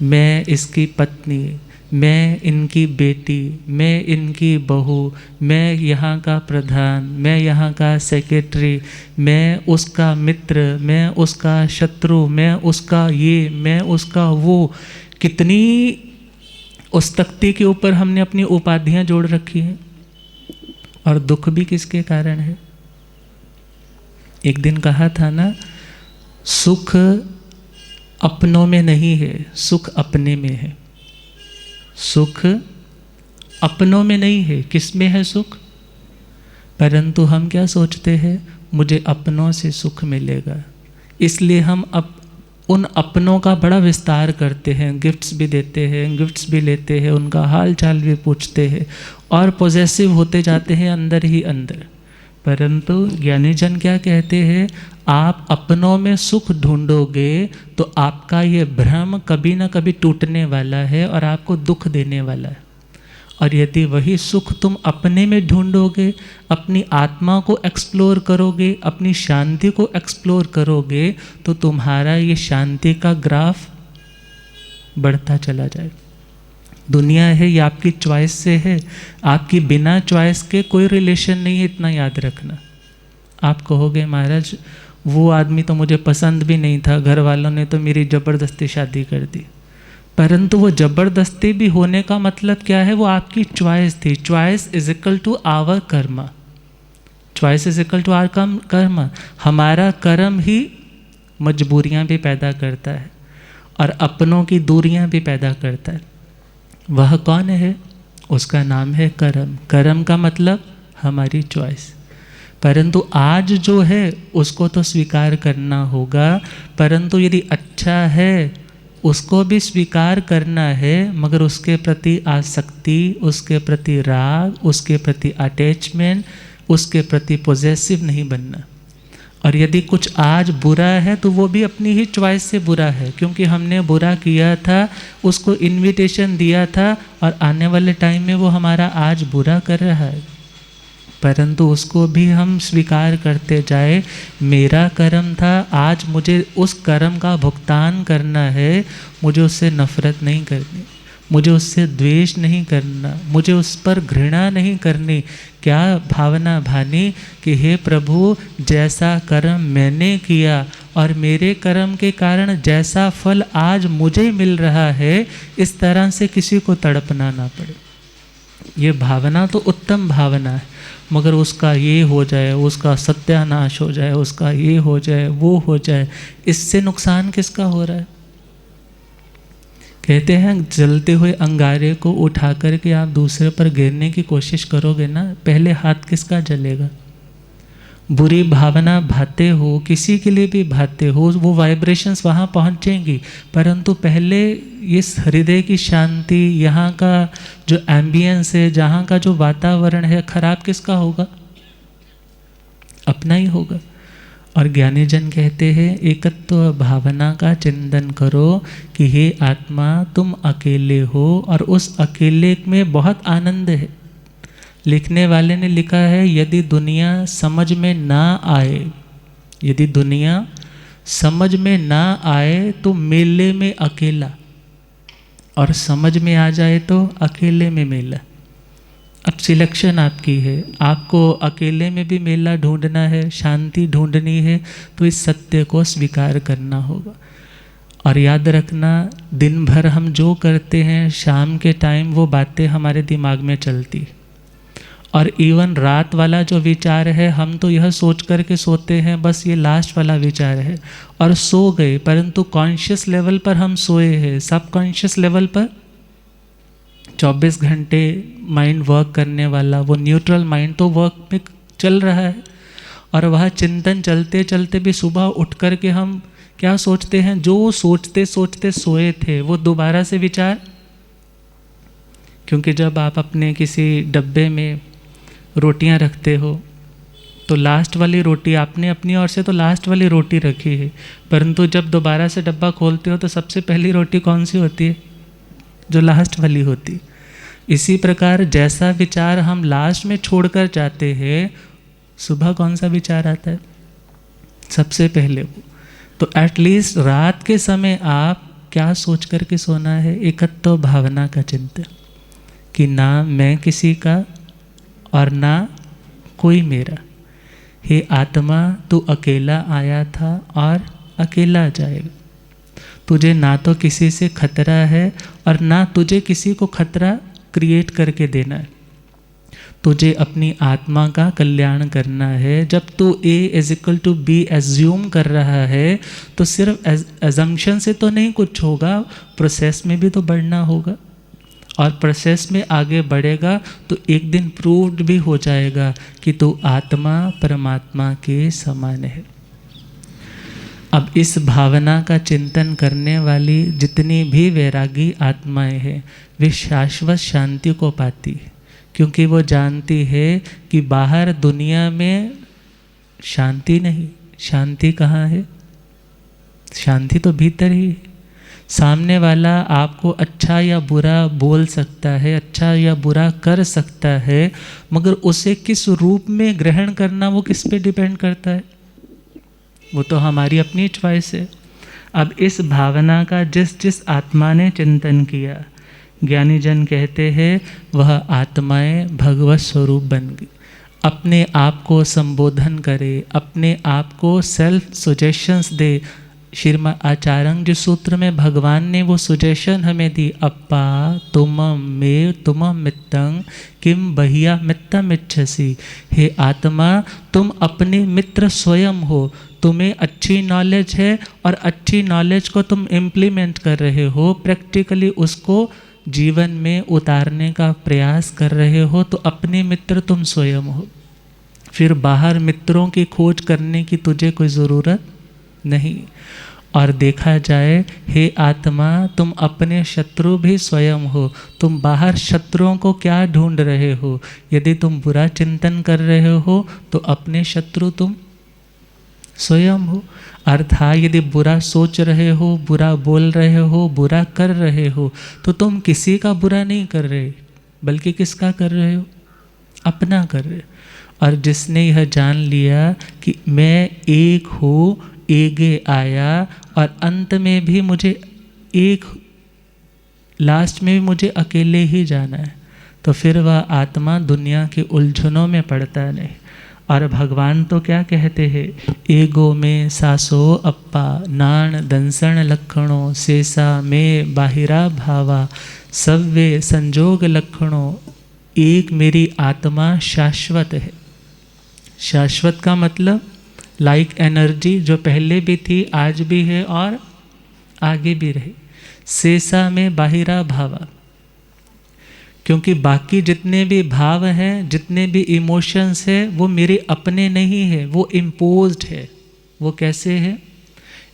मैं इसकी पत्नी, मैं इनकी बेटी, मैं इनकी बहू, मैं यहाँ का प्रधान, मैं यहाँ का सेक्रेटरी, मैं उसका मित्र, मैं उसका शत्रु, मैं उसका ये, मैं उसका वो। कितनी उस तख्ती के ऊपर हमने अपनी उपाधियाँ जोड़ रखी हैं, और दुख भी किसके कारण है? एक दिन कहा था ना, सुख अपनों में नहीं है, सुख अपने में है। सुख अपनों में नहीं है, किस में है सुख? परंतु हम क्या सोचते हैं, मुझे अपनों से सुख मिलेगा, इसलिए हम उन अपनों का बड़ा विस्तार करते हैं, गिफ्ट्स भी देते हैं, गिफ्ट्स भी लेते हैं, उनका हाल चाल भी पूछते हैं, और पॉजेसिव होते जाते हैं अंदर ही अंदर। परंतु ज्ञानी जन क्या कहते हैं, आप अपनों में सुख ढूंढोगे तो आपका ये भ्रम कभी ना कभी टूटने वाला है और आपको दुख देने वाला है। और यदि वही सुख तुम अपने में ढूंढोगे, अपनी आत्मा को एक्सप्लोर करोगे, अपनी शांति को एक्सप्लोर करोगे, तो तुम्हारा ये शांति का ग्राफ बढ़ता चला जाएगा। दुनिया है ये आपकी चॉइस से है, आपकी बिना चॉइस के कोई रिलेशन नहीं है, इतना याद रखना। आप कहोगे महाराज वो आदमी तो मुझे पसंद भी नहीं था, घर वालों ने तो मेरी ज़बरदस्ती शादी कर दी, परंतु वो ज़बरदस्ती भी होने का मतलब क्या है? वो आपकी चॉइस थी। Choice is equal to our karma, choice is equal to our karma. हमारा कर्म ही मजबूरियाँ भी पैदा करता है और अपनों की दूरियाँ भी पैदा करता है। वह कौन है? उसका नाम है कर्म। कर्म का मतलब हमारी चॉइस। परंतु आज जो है उसको तो स्वीकार करना होगा, परंतु यदि अच्छा है उसको भी स्वीकार करना है, मगर उसके प्रति आसक्ति, उसके प्रति राग, उसके प्रति अटैचमेंट, उसके प्रति पॉजेसिव नहीं बनना। और यदि कुछ आज बुरा है तो वो भी अपनी ही चॉइस से बुरा है, क्योंकि हमने बुरा किया था, उसको इन्विटेशन दिया था, और आने वाले टाइम में वो हमारा आज बुरा कर रहा है। परंतु उसको भी हम स्वीकार करते जाए, मेरा कर्म था, आज मुझे उस कर्म का भुगतान करना है, मुझे उससे नफरत नहीं करनी, मुझे उससे द्वेष नहीं करना, मुझे उस पर घृणा नहीं करनी। क्या भावना भानी कि हे प्रभु, जैसा कर्म मैंने किया और मेरे कर्म के कारण जैसा फल आज मुझे मिल रहा है, इस तरह से किसी को तड़पना ना पड़े। ये भावना तो उत्तम भावना है, मगर उसका ये हो जाए, उसका सत्यानाश हो जाए, उसका ये हो जाए, वो हो जाए, इससे नुकसान किसका हो रहा है? कहते हैं जलते हुए अंगारे को उठा करके आप दूसरे पर गिरने की कोशिश करोगे ना, पहले हाथ किसका जलेगा? बुरी भावना भाते हो, किसी के लिए भी भाते हो, वो वाइब्रेशंस वहाँ पहुँचेंगी, परंतु पहले इस हृदय की शांति, यहाँ का जो एम्बियंस है, जहाँ का जो वातावरण है, खराब किसका होगा? अपना ही होगा। और ज्ञानी जन कहते हैं एकत्व भावना का चिंतन करो कि हे आत्मा तुम अकेले हो और उस अकेले में बहुत आनंद है। लिखने वाले ने लिखा है यदि दुनिया समझ में ना आए, यदि दुनिया समझ में ना आए तो मेले में अकेला, और समझ में आ जाए तो अकेले में मेला। अब सिलेक्शन आपकी है, आपको अकेले में भी मेला ढूंढना है, शांति ढूंढनी है, तो इस सत्य को स्वीकार करना होगा। और याद रखना दिन भर हम जो करते हैं शाम के टाइम वो बातें हमारे दिमाग में चलती है। और इवन रात वाला जो विचार है हम तो यह सोच करके सोते हैं बस ये लास्ट वाला विचार है और सो गए, परंतु कॉन्शियस लेवल पर हम सोए हैं। सब कॉन्शियस लेवल पर 24 घंटे माइंड वर्क करने वाला वो न्यूट्रल माइंड तो वर्क में चल रहा है, और वह चिंतन चलते चलते भी सुबह उठ कर के हम क्या सोचते हैं, जो सोचते सोचते सोए थे वो दोबारा से विचार। क्योंकि जब आप अपने किसी डब्बे में रोटियां रखते हो तो लास्ट वाली रोटी आपने अपनी ओर से तो लास्ट वाली रोटी रखी है, परंतु जब दोबारा से डब्बा खोलते हो तो सबसे पहली रोटी कौन सी होती है, जो लास्ट वाली होती। इसी प्रकार जैसा विचार हम लास्ट में छोड़कर जाते हैं, सुबह कौन सा विचार आता है, सबसे पहले वो। तो एटलीस्ट रात के समय आप क्या सोच करके सोना है, एकत्व भावना का चिंतन कि ना मैं किसी का और ना कोई मेरा। हे आत्मा तू अकेला आया था और अकेला जाएगा। तुझे ना तो किसी से खतरा है और ना तुझे किसी को खतरा क्रिएट करके देना है। तुझे अपनी आत्मा का कल्याण करना है। जब तू A=B एज्यूम कर रहा है तो सिर्फ एजम्पशन से तो नहीं कुछ होगा, प्रोसेस में भी तो बढ़ना होगा, और प्रोसेस में आगे बढ़ेगा तो एक दिन प्रूव्ड भी हो जाएगा कि तू आत्मा परमात्मा के समान है। अब इस भावना का चिंतन करने वाली जितनी भी वैरागी आत्माएं हैं वे शाश्वत शांति को पाती है, क्योंकि वो जानती है कि बाहर दुनिया में शांति नहीं। शांति कहाँ है, शांति तो भीतर ही है। सामने वाला आपको अच्छा या बुरा बोल सकता है, अच्छा या बुरा कर सकता है, मगर उसे किस रूप में ग्रहण करना वो किस पे डिपेंड करता है, वो तो हमारी अपनी चॉइस है। अब इस भावना का जिस जिस आत्मा ने चिंतन किया, ज्ञानी जन कहते हैं वह आत्माएं भगवत स्वरूप बन गई। अपने आप को संबोधन करे, अपने आप को सेल्फ सजेशंस दे। श्रीमद् आचार्य जी सूत्र में भगवान ने वो सजेशन हमें दी, अप्पा तुमम मे तुमम मित्तं किम बहिया मित्तम इच्छसि। हे आत्मा तुम अपने मित्र स्वयं हो, तुम्हें अच्छी नॉलेज है और अच्छी नॉलेज को तुम इम्प्लीमेंट कर रहे हो, प्रैक्टिकली उसको जीवन में उतारने का प्रयास कर रहे हो, तो अपने मित्र तुम स्वयं हो। फिर बाहर मित्रों की खोज करने की तुझे कोई ज़रूरत नहीं। और देखा जाए हे आत्मा तुम अपने शत्रु भी स्वयं हो, तुम बाहर शत्रुओं को क्या ढूंढ रहे हो। यदि तुम बुरा चिंतन कर रहे हो तो अपने शत्रु तुम स्वयं हो। अर्थात यदि बुरा सोच रहे हो, बुरा बोल रहे हो, बुरा कर रहे हो, तो तुम किसी का बुरा नहीं कर रहे, बल्कि किसका कर रहे हो, अपना कर रहे हो। और जिसने यह जान लिया कि मैं एक हूँ, एगे आया, और अंत में भी मुझे एक, लास्ट में भी मुझे अकेले ही जाना है, तो फिर वह आत्मा दुनिया की उलझनों में पड़ता नहीं। और भगवान तो क्या कहते हैं, एगो में सासो अप्पा नाण दंसण लक्षणों शेषा में बाहिरा भावा सव्वे संजोग लक्षणों। एक मेरी आत्मा शाश्वत है। शाश्वत का मतलब लाइक एनर्जी जो पहले भी थी, आज भी है और आगे भी रहे। शेषा में बाहिरा भावा, क्योंकि बाकी जितने भी भाव हैं, जितने भी इमोशंस हैं, वो मेरे अपने नहीं है, वो इम्पोज्ड है। वो कैसे है,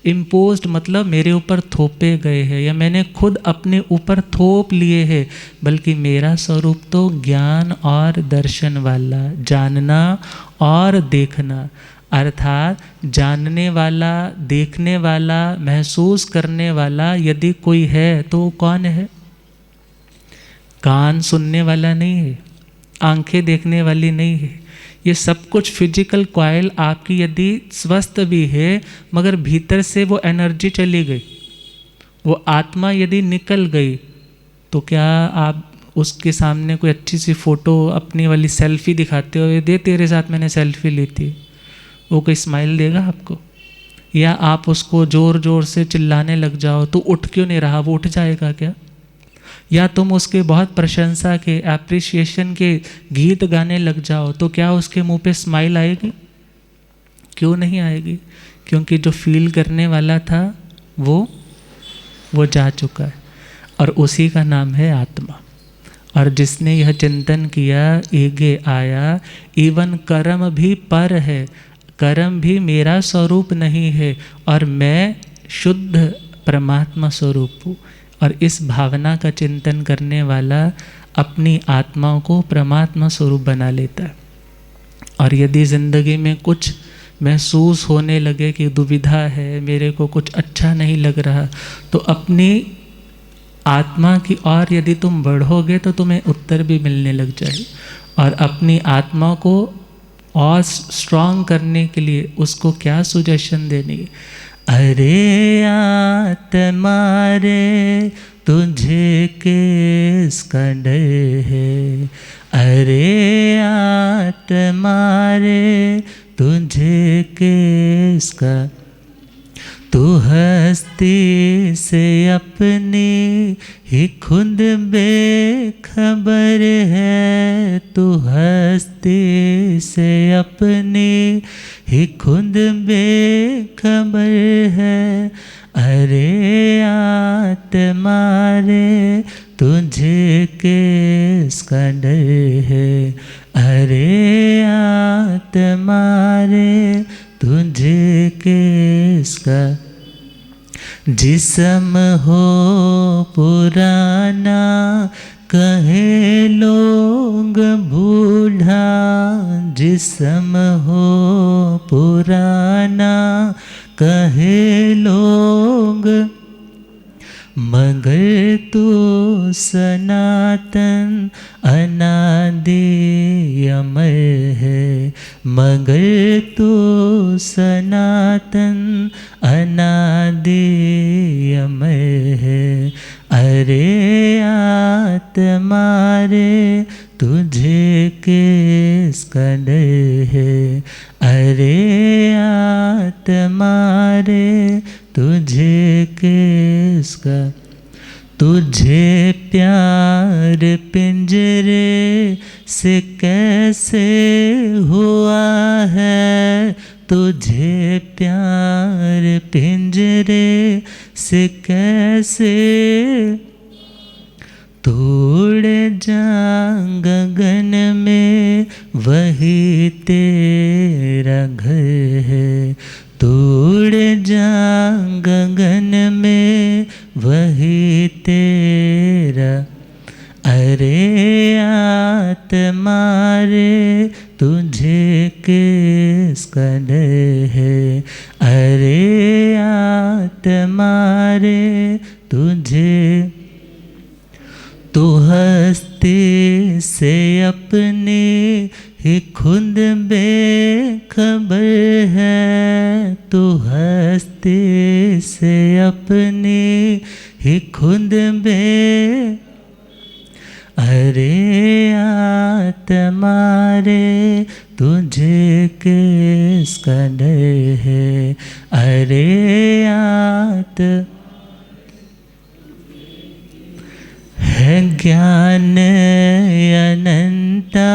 इम्पोज्ड मतलब मेरे ऊपर थोपे गए हैं या मैंने खुद अपने ऊपर थोप लिए हैं। बल्कि मेरा स्वरूप तो ज्ञान और दर्शन वाला, जानना और देखना। अर्थात जानने वाला, देखने वाला, महसूस करने वाला यदि कोई है तो वो कौन है? कान सुनने वाला नहीं है, आंखें देखने वाली नहीं है। ये सब कुछ फिजिकल कॉइल आपकी यदि स्वस्थ भी है, मगर भीतर से वो एनर्जी चली गई, वो आत्मा यदि निकल गई, तो क्या आप उसके सामने कोई अच्छी सी फ़ोटो अपनी वाली सेल्फी दिखाते हो, दे तेरे साथ मैंने सेल्फी ली थी, वो कोई स्माइल देगा आपको? या आप उसको ज़ोर ज़ोर से चिल्लाने लग जाओ तो उठ क्यों नहीं रहा, वो उठ जाएगा क्या? या तुम उसके बहुत प्रशंसा के, एप्रिसिएशन के गीत गाने लग जाओ तो क्या उसके मुंह पे स्माइल आएगी? क्यों नहीं आएगी? क्योंकि जो फील करने वाला था वो जा चुका है, और उसी का नाम है आत्मा। और जिसने यह चिंतन किया, एगे आया, इवन कर्म भी पर है, कर्म भी मेरा स्वरूप नहीं है, और मैं शुद्ध परमात्मा स्वरूप हूँ। और इस भावना का चिंतन करने वाला अपनी आत्मा को परमात्मा स्वरूप बना लेता है। और यदि ज़िंदगी में कुछ महसूस होने लगे कि दुविधा है, मेरे को कुछ अच्छा नहीं लग रहा, तो अपनी आत्मा की और यदि तुम बढ़ोगे तो तुम्हें उत्तर भी मिलने लग जाए। और अपनी आत्मा को और स्ट्रॉन्ग करने के लिए उसको क्या सुजेशन देनी? अरे आत्मा रे, तुझे किसका डर है? अरे आत्मा रे, तुझे किसका, तू हस्ती से अपनी ही खुद बेखबर है, तू हस्ती से अपनी ही खुद बेखबर है। अरे आत्मा रे, तुझे किसका डर है? अरे आत्मा रे, तुझे किसका, जिस्म हो पुराना कहे लोग बूढ़ा, जिस्म हो पुराना कहे लोग, मगर तू सनातन अनादि अमर है, मगर तू सनातन अनादि अमर है। अरे आत्मा रे, तुझे किसका डर है? अरे आत्मा रे, तुझे किसका, तुझे प्यार पिंजरे से कैसे हुआ है? तुझे प्यार पिंजरे से कैसे, तोड़ जा गगन में वही तेरा घर है, तोड़ जा गगन में वही तेरा। अरे आत्मा रे, तुझे किसका डर है? अरे आत्मा रे, तुझे, तू हस्ती से अपने ही खुद बेखबर है, तू हस्ती से अपने ही खुद बे। अरे आत्मा रे, तुझे किसका डर है? अरे है ज्ञान अनंता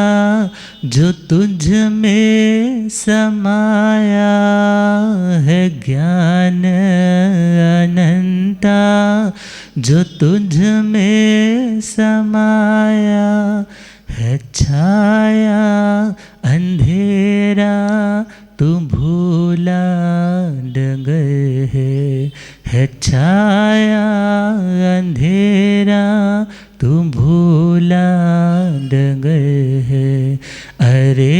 जो तुझ में समाया है, ज्ञान अनंता जो तुझ में समाया है, छाया अंधेरा तू भूला डगर है छाया अंधेरा तू भूला डगर है। अरे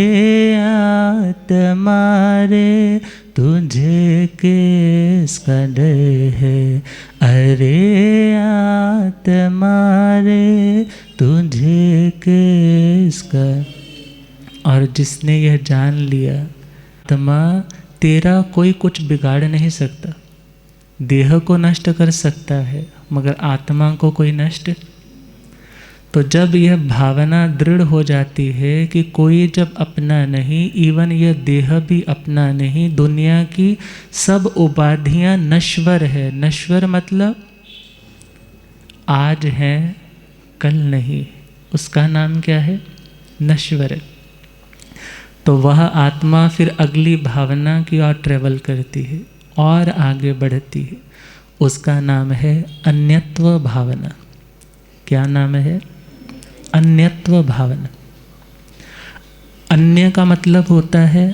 आत्मा रे तुझे किसका डर है, अरे आत्मा रे तुझे किसका। और जिसने यह जान लिया, आत्मा तेरा कोई कुछ बिगाड़ नहीं सकता। देह को नष्ट कर सकता है मगर आत्मा को कोई नष्ट। तो जब यह भावना दृढ़ हो जाती है कि कोई जब अपना नहीं, इवन यह देह भी अपना नहीं, दुनिया की सब उपाधियां नश्वर है। नश्वर मतलब आज है कल नहीं, उसका नाम क्या है, नश्वर। तो वह आत्मा फिर अगली भावना की ओर ट्रेवल करती है और आगे बढ़ती है, उसका नाम है अन्यत्व भावना। क्या नाम है, अन्यत्व भावना। अन्य का मतलब होता है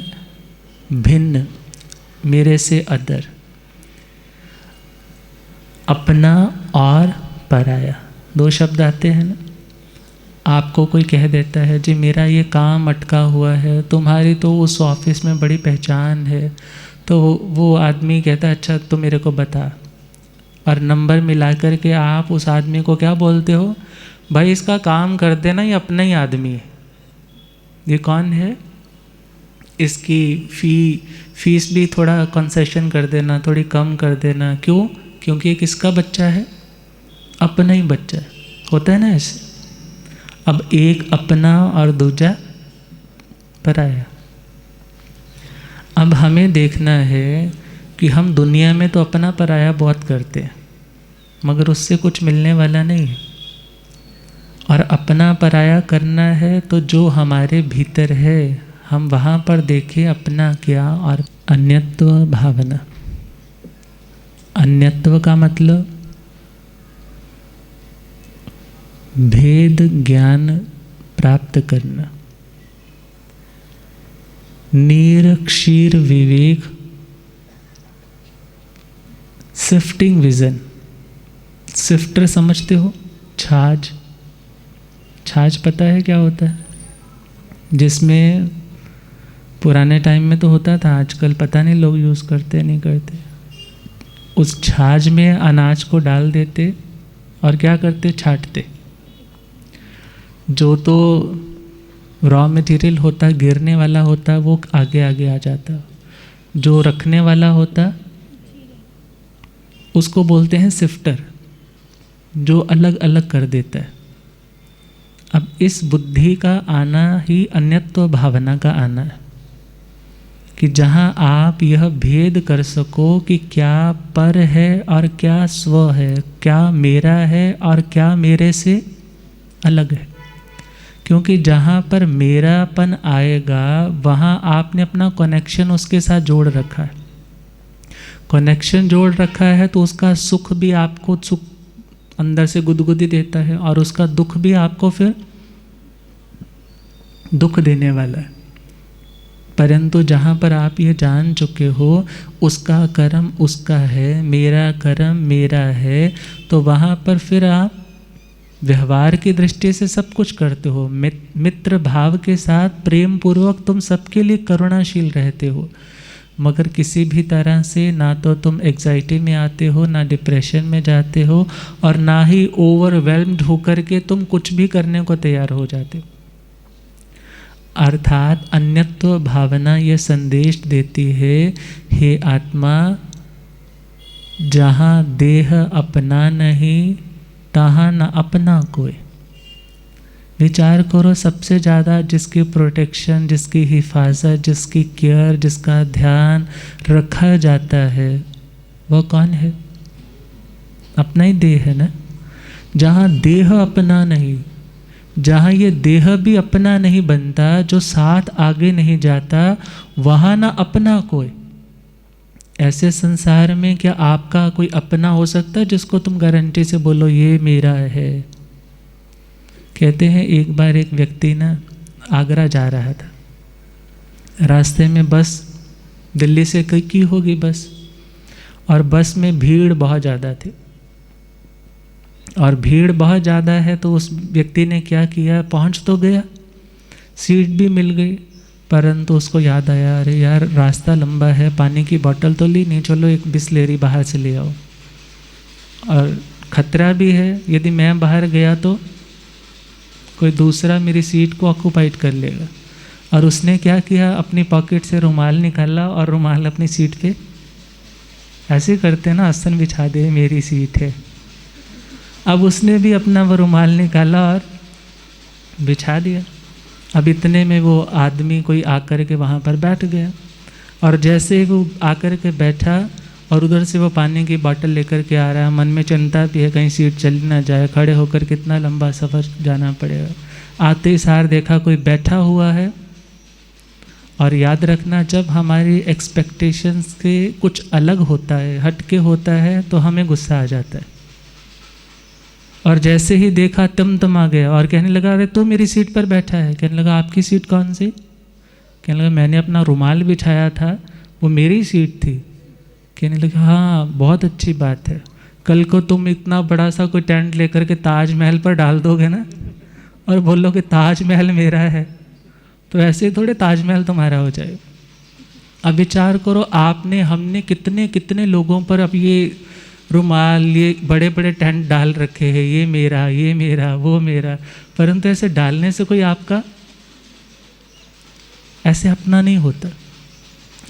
भिन्न, मेरे से अदर। अपना और पराया, दो शब्द आते हैं ना। आपको कोई कह देता है जी मेरा ये काम अटका हुआ है, तुम्हारी तो उस ऑफिस में बड़ी पहचान है, तो वो आदमी कहता है अच्छा तो मेरे को बता, और नंबर मिला कर के आप उस आदमी को क्या बोलते हो, भाई इसका काम कर देना, ये अपना ही आदमी है। ये कौन है, इसकी फीस भी थोड़ा कंसेशन कर देना, थोड़ी कम कर देना। क्यों, क्योंकि ये किसका बच्चा है, अपना ही बच्चा है। होता है ना ऐसे। अब एक अपना और दूजा पराया। अब हमें देखना है कि हम दुनिया में तो अपना पराया बहुत करते हैं मगर उससे कुछ मिलने वाला नहीं है। और अपना पराया करना है तो जो हमारे भीतर है हम वहाँ पर देखें अपना क्या। और अन्यत्व भावना, अन्यत्व का मतलब भेद ज्ञान प्राप्त करना, नीर क्षीर विवेक, सिफ्टिंग विजन। सिफ्टर समझते हो, छाछ, छाछ पता है क्या होता है, जिसमें पुराने टाइम में तो होता था, आजकल पता नहीं लोग यूज़ करते नहीं करते। उस छाछ में अनाज को डाल देते और क्या करते, छाँटते। जो तो रॉ मटेरियल होता, गिरने वाला होता, वो आगे आगे आ जाता। जो रखने वाला होता उसको बोलते हैं सिफ्टर, जो अलग अलग कर देता है। अब इस बुद्धि का आना ही अन्यत्व भावना का आना है, कि जहाँ आप यह भेद कर सको कि क्या पर है और क्या स्व है, क्या मेरा है और क्या मेरे से अलग है। क्योंकि जहाँ पर मेरापन आएगा वहाँ आपने अपना कनेक्शन उसके साथ जोड़ रखा है। कनेक्शन जोड़ रखा है तो उसका सुख भी आपको सुख अंदर से गुदगुदी देता है और उसका दुख भी आपको फिर दुख देने वाला है। परंतु जहाँ पर आप ये जान चुके हो उसका कर्म उसका है, मेरा कर्म मेरा है, तो वहाँ पर फिर आप व्यवहार की दृष्टि से सब कुछ करते हो। मित्र भाव के साथ प्रेम पूर्वक तुम सबके लिए करुणाशील रहते हो, मगर किसी भी तरह से ना तो तुम एग्जाइटी में आते हो, ना डिप्रेशन में जाते हो, और ना ही ओवरवेल्म्ड होकर के तुम कुछ भी करने को तैयार हो जाते हो। अर्थात अन्यत्व भावना ये संदेश देती है, हे आत्मा, जहाँ देह अपना नहीं तहाँ न अपना कोई। विचार करो, सबसे ज़्यादा जिसकी प्रोटेक्शन, जिसकी हिफाजत, जिसकी केयर, जिसका ध्यान रखा जाता है वह कौन है, अपना ही देह है ना। जहाँ देह अपना नहीं, जहाँ ये देह भी अपना नहीं बनता, जो साथ आगे नहीं जाता, वहाँ ना अपना कोई। ऐसे संसार में क्या आपका कोई अपना हो सकता है जिसको तुम गारंटी से बोलो ये मेरा है। कहते हैं एक बार एक व्यक्ति ना आगरा जा रहा था, रास्ते में बस दिल्ली से की होगी बस, और बस में भीड़ बहुत ज़्यादा थी, और भीड़ बहुत ज़्यादा है तो उस व्यक्ति ने क्या किया, पहुंच तो गया, सीट भी मिल गई, परंतु उसको याद आया, अरे यार रास्ता लंबा है, पानी की बोतल तो ली नहीं, चलो एक बिस्लेरी बाहर से ले आओ। और खतरा भी है, यदि मैं बाहर गया तो कोई दूसरा मेरी सीट को ऑक्यूपाइड कर लेगा। और उसने क्या किया, अपनी पॉकेट से रुमाल निकाला और रुमाल अपनी सीट पे ऐसे करते ना, आसन बिछा दे, मेरी सीट है। अब उसने भी अपना वो रुमाल निकाला और बिछा दिया। अब इतने में वो आदमी कोई आकर के वहाँ पर बैठ गया, और जैसे वो आकर के बैठा और उधर से वो पानी की बोतल लेकर के आ रहा है, मन में चिंता भी है कहीं सीट चली ना जाए, खड़े होकर कितना लंबा सफ़र जाना पड़ेगा। आते ही सार देखा कोई बैठा हुआ है। और याद रखना, जब हमारी एक्सपेक्टेशंस के कुछ अलग होता है, हटके होता है, तो हमें गुस्सा आ जाता है। और जैसे ही देखा तम आ गया और कहने लगा, अरे तू मेरी सीट पर बैठा है। कहने लगा, आपकी सीट कौन सी? कहने लगा, मैंने अपना रुमाल बिछाया था, वो मेरी सीट थी। कहने लगा, हाँ बहुत अच्छी बात है, कल को तुम इतना बड़ा सा कोई टेंट लेकर के ताजमहल पर डाल दोगे ना, और बोलोगे ताजमहल मेरा है, तो ऐसे थोड़े ताजमहल तुम्हारा हो जाए। अब विचार करो, आपने हमने कितने कितने लोगों पर अब ये रुमाल, ये बड़े बड़े टेंट डाल रखे हैं, ये मेरा वो मेरा, परंतु ऐसे डालने से कोई आपका ऐसे अपना नहीं होता।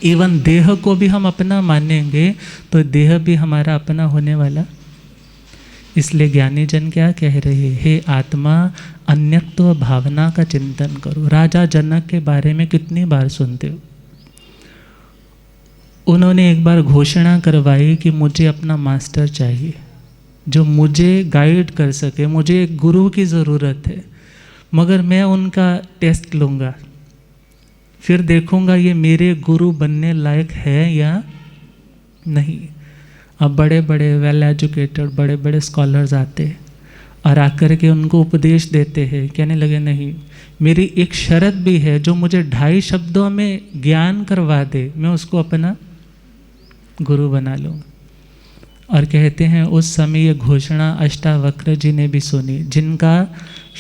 इवन देह को भी हम अपना मानेंगे तो देह भी हमारा अपना होने वाला। इसलिए ज्ञानी जन क्या कह रहे हैं, हे आत्मा अन्यत्व भावना का चिंतन करो। राजा जनक के बारे में कितनी बार सुनते हो। उन्होंने एक बार घोषणा करवाई कि मुझे अपना मास्टर चाहिए जो मुझे गाइड कर सके, मुझे एक गुरु की ज़रूरत है, मगर मैं उनका टेस्ट लूँगा, फिर देखूँगा ये मेरे गुरु बनने लायक है या नहीं। अब बड़े बड़े वेल एजुकेटेड बड़े बड़े स्कॉलर्स आते हैं और आकर के उनको उपदेश देते हैं। कहने लगे, नहीं, मेरी एक शर्त भी है, जो मुझे 2.5 शब्दों में ज्ञान करवा दे, मैं उसको अपना गुरु बना लूँगा। और कहते हैं उस समय ये घोषणा अष्टावक्र जी ने भी सुनी, जिनका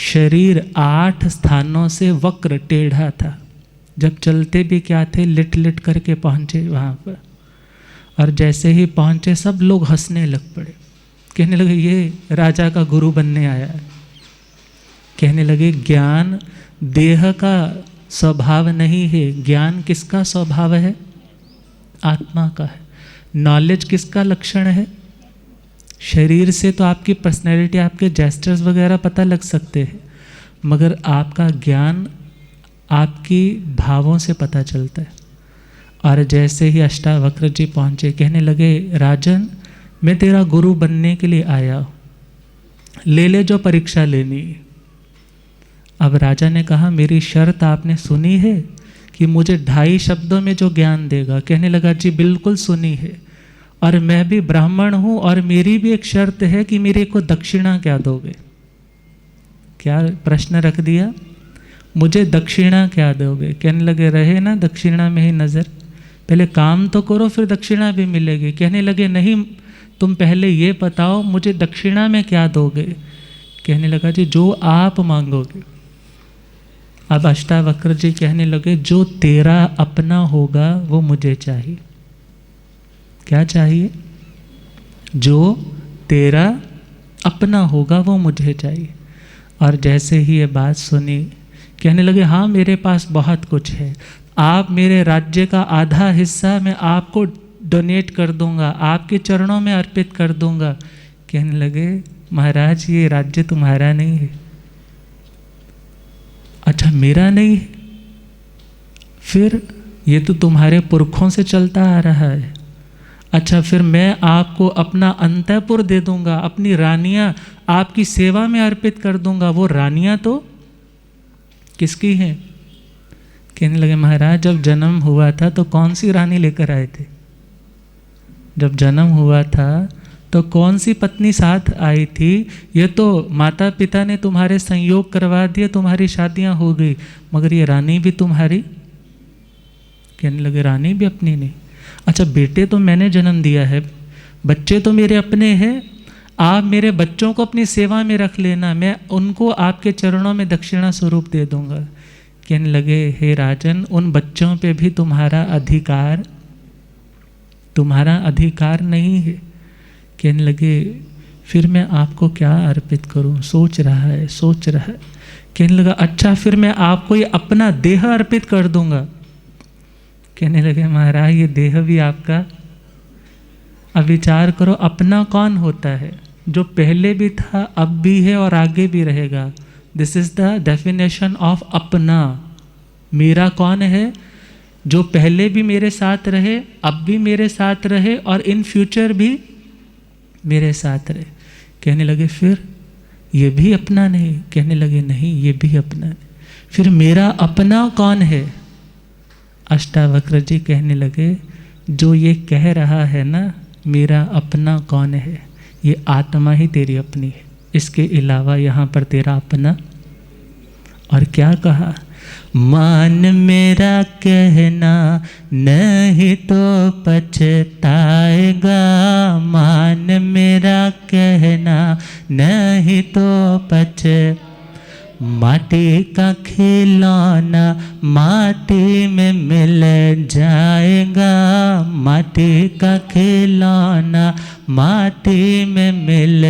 शरीर 8 स्थानों से वक्र टेढ़ा था। जब चलते भी क्या थे, लिट लिट करके पहुँचे वहाँ पर, और जैसे ही पहुँचे सब लोग हंसने लग पड़े। कहने लगे, ये राजा का गुरु बनने आया है। कहने लगे, ज्ञान देह का स्वभाव नहीं है, ज्ञान किसका स्वभाव है? आत्मा का है। नॉलेज किसका लक्षण है? शरीर से तो आपकी पर्सनैलिटी, आपके जेस्चर्स वगैरह पता लग सकते हैं, मगर आपका ज्ञान आपकी भावों से पता चलता है। और जैसे ही अष्टावक्र जी पहुँचे, कहने लगे, राजन मैं तेरा गुरु बनने के लिए आया हूँ, ले ले जो परीक्षा लेनी है। अब राजा ने कहा, मेरी शर्त आपने सुनी है कि मुझे 2.5 शब्दों में जो ज्ञान देगा? कहने लगा, जी बिल्कुल सुनी है, और मैं भी ब्राह्मण हूँ, और मेरी भी एक शर्त है कि मेरे को दक्षिणा क्या दोगे? क्या प्रश्न रख दिया, मुझे दक्षिणा क्या दोगे? कहने लगे, रहे ना दक्षिणा में ही नज़र, पहले काम तो करो फिर दक्षिणा भी मिलेगी। कहने लगे, नहीं, तुम पहले ये बताओ मुझे दक्षिणा में क्या दोगे? कहने लगा, जी जो आप मांगोगे। अब अष्टावक्र जी कहने लगे, जो तेरा अपना होगा वो मुझे चाहिए। क्या चाहिए? जो तेरा अपना होगा वो मुझे चाहिए। और जैसे ही ये बात सुनी, कहने लगे, हाँ मेरे पास बहुत कुछ है, आप मेरे राज्य का आधा हिस्सा मैं आपको डोनेट कर दूंगा, आपके चरणों में अर्पित कर दूंगा। कहने लगे, महाराज ये राज्य तुम्हारा नहीं है। अच्छा, मेरा नहीं है? फिर ये तो तुम्हारे पुरखों से चलता आ रहा है। अच्छा, फिर मैं आपको अपना अंतःपुर दे दूंगा, अपनी रानियां आपकी सेवा में अर्पित कर दूंगा। वो रानियां तो किसकी हैं? कहने लगे, महाराज जब जन्म हुआ था तो कौन सी रानी लेकर आए थे? जब जन्म हुआ था तो कौन सी पत्नी साथ आई थी? ये तो माता पिता ने तुम्हारे संयोग करवा दिए, तुम्हारी शादियां हो गई, मगर ये रानी भी तुम्हारी? कहने लगे, रानी भी अपनी नहीं। अच्छा, बेटे तो मैंने जन्म दिया है, बच्चे तो मेरे अपने हैं, आप मेरे बच्चों को अपनी सेवा में रख लेना, मैं उनको आपके चरणों में दक्षिणा स्वरूप दे दूंगा। कहने लगे हे राजन, उन बच्चों पे भी तुम्हारा अधिकार नहीं है। कहने लगे फिर मैं आपको क्या अर्पित करूं? सोच रहा है। कहने लगा अच्छा फिर मैं आपको ये अपना देह अर्पित कर दूंगा। कहने लगे महाराज ये देह भी आपका? अब विचार करो, अपना कौन होता है? जो पहले भी था, अब भी है और आगे भी रहेगा। This is the definition of अपना। मेरा कौन है? जो पहले भी मेरे साथ रहे, अब भी मेरे साथ रहे और इन फ्यूचर भी मेरे साथ रहे। कहने लगे फिर ये भी अपना नहीं? कहने लगे नहीं ये भी अपना नहीं। फिर मेरा अपना कौन है? अष्टावक्र जी कहने लगे जो ये कह रहा है ना मेरा अपना कौन है, ये आत्मा ही तेरी अपनी है, इसके अलावा यहाँ पर तेरा अपना। और क्या कहा? मान मेरा कहना नहीं तो पछताएगा, मान मेरा कहना नहीं तो माटी का खिलौना माटी में मिल जाएगा, माटी का खिलौना माटी में मिल।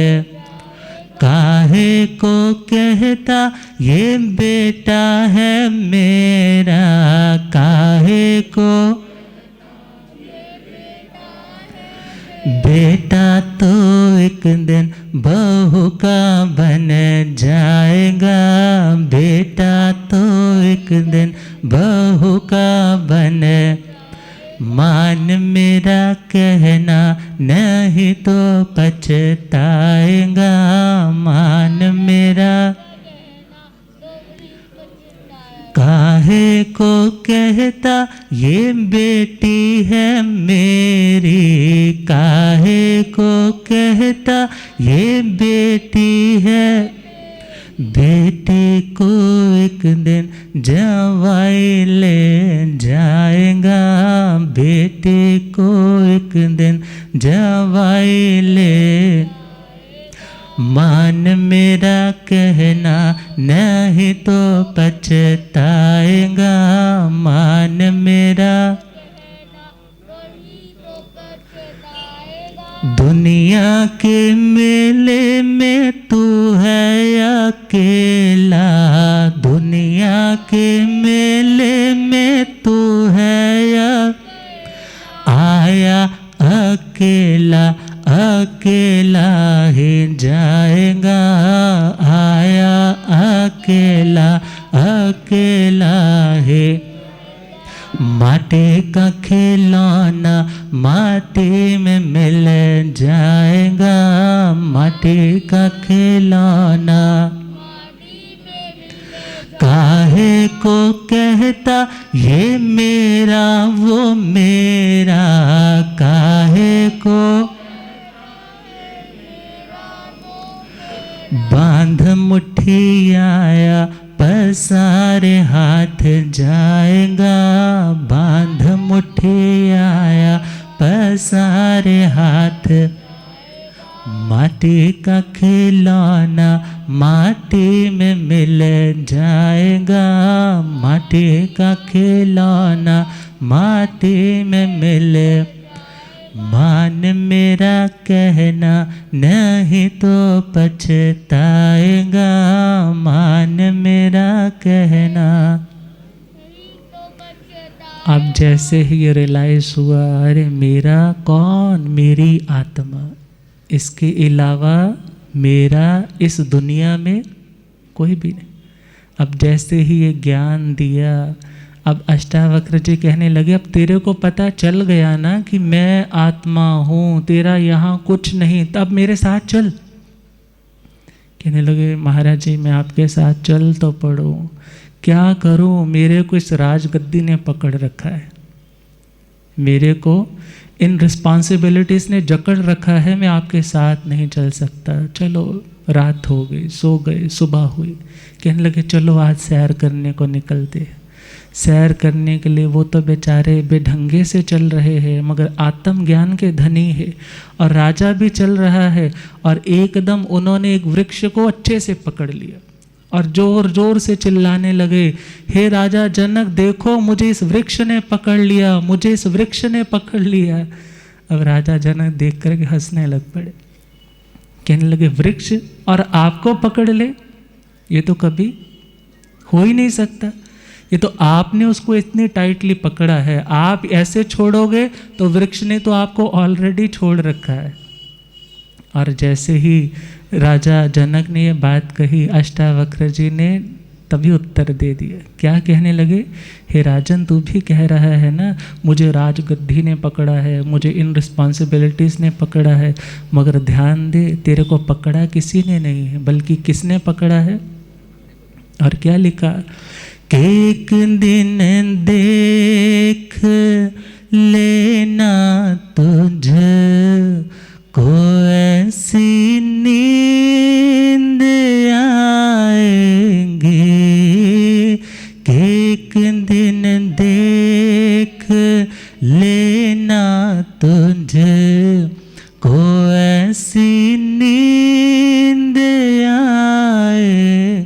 काहे को कहता ये बेटा है मेरा, काहे को बेटा तो एक दिन बहू का बन जाएगा, बेटा तो एक दिन बहू का बन। मान मेरा कहना नहीं तो पछताएगा, मान मेरा। काहे को कहता ये बेटी है मेरी, काहे को कहता ये बेटी है। बेटी को एक दिन जवाई ले जाएगा, बेटी को एक दिन जवाई ले। मान मेरा कहना नहीं तो पछताएगा, मान मेरा। दुनिया के मेले में तू है अकेला, दुनिया के मेले में तू है आया अकेला, अकेला ही जाएगा, आया अकेला, अकेला ही। माटी का खिलौना माटी में मिल जाएगा, माटी का खिलौना। काहे को कहता ये मेरा वो मेरा, काहे को बांध मुट्ठी आया पसारे हाथ जाएगा, बांध मुट्ठी आया पसारे हाथ। माटी का खिलौना माटी में मिल जाएगा, माटी का खिलौना माटी में मिल। मान मेरा कहना नहीं तो पछताएगा, मान मेरा कहना। अब जैसे ही ये रियलाइज हुआ अरे मेरा कौन, मेरी आत्मा, इसके अलावा मेरा इस दुनिया में कोई भी नहीं। अब जैसे ही ये ज्ञान दिया, अब अष्टावक्र जी कहने लगे अब तेरे को पता चल गया ना कि मैं आत्मा हूँ, तेरा यहाँ कुछ नहीं, तब मेरे साथ चल। कहने लगे महाराज जी मैं आपके साथ चल तो पड़ूँ, क्या करूँ, मेरे को इस राजगद्दी ने पकड़ रखा है, मेरे को इन रिस्पॉन्सिबिलिटीज़ ने जकड़ रखा है, मैं आपके साथ नहीं चल सकता। चलो रात हो गई, सो गए, सुबह हुई। कहने लगे चलो आज सैर करने को निकलते। सैर करने के लिए वो तो बेचारे बेढंगे से चल रहे हैं मगर आत्मज्ञान के धनी है, और राजा भी चल रहा है और एकदम उन्होंने एक वृक्ष को अच्छे से पकड़ लिया और जोर जोर से चिल्लाने लगे, हे राजा जनक देखो मुझे इस वृक्ष ने पकड़ लिया, मुझे इस वृक्ष ने पकड़ लिया। अब राजा जनक देख करके हंसने लग पड़े, कहने लगे वृक्ष और आपको पकड़ ले, ये तो कभी हो ही नहीं सकता, ये तो आपने उसको इतनी टाइटली पकड़ा है, आप ऐसे छोड़ोगे तो वृक्ष ने तो आपको ऑलरेडी छोड़ रखा है। और जैसे ही राजा जनक ने ये बात कही, अष्टावक्र जी ने तभी उत्तर दे दिया। क्या कहने लगे, हे राजन तू भी कह रहा है ना मुझे राजगद्दी ने पकड़ा है, मुझे इन रिस्पॉन्सिबिलिटीज़ ने पकड़ा है, मगर ध्यान दे तेरे को पकड़ा किसी ने नहीं है, बल्कि किसने पकड़ा है। और क्या लिखा कि एक दिन देख लेना तुझ को ऐसी नींद आएगी कि एक दिन देख लेना तुझ को ऐसी नींद आए,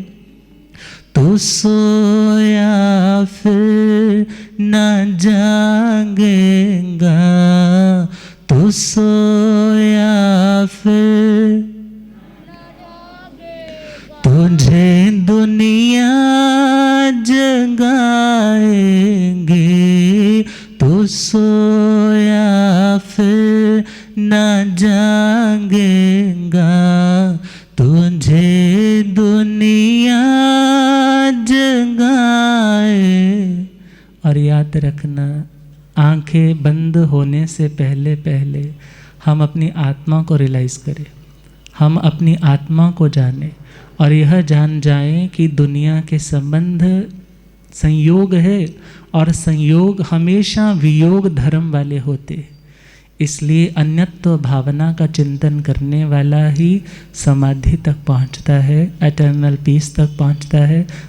तू सोया फिर न जागेगा, तू सोया फिर तुझे दुनिया जगाएगी, तू सोया फिर न जागेगा, तुझे दुनिया जगाए। और याद रखना, आंखें बंद होने से पहले पहले हम अपनी आत्मा को रियलाइज़ करें, हम अपनी आत्मा को जानें और यह जान जाएं कि दुनिया के संबंध संयोग है और संयोग हमेशा वियोग धर्म वाले होते हैं। इसलिए अन्यत्व भावना का चिंतन करने वाला ही समाधि तक पहुंचता है, एटर्नल पीस तक पहुंचता है,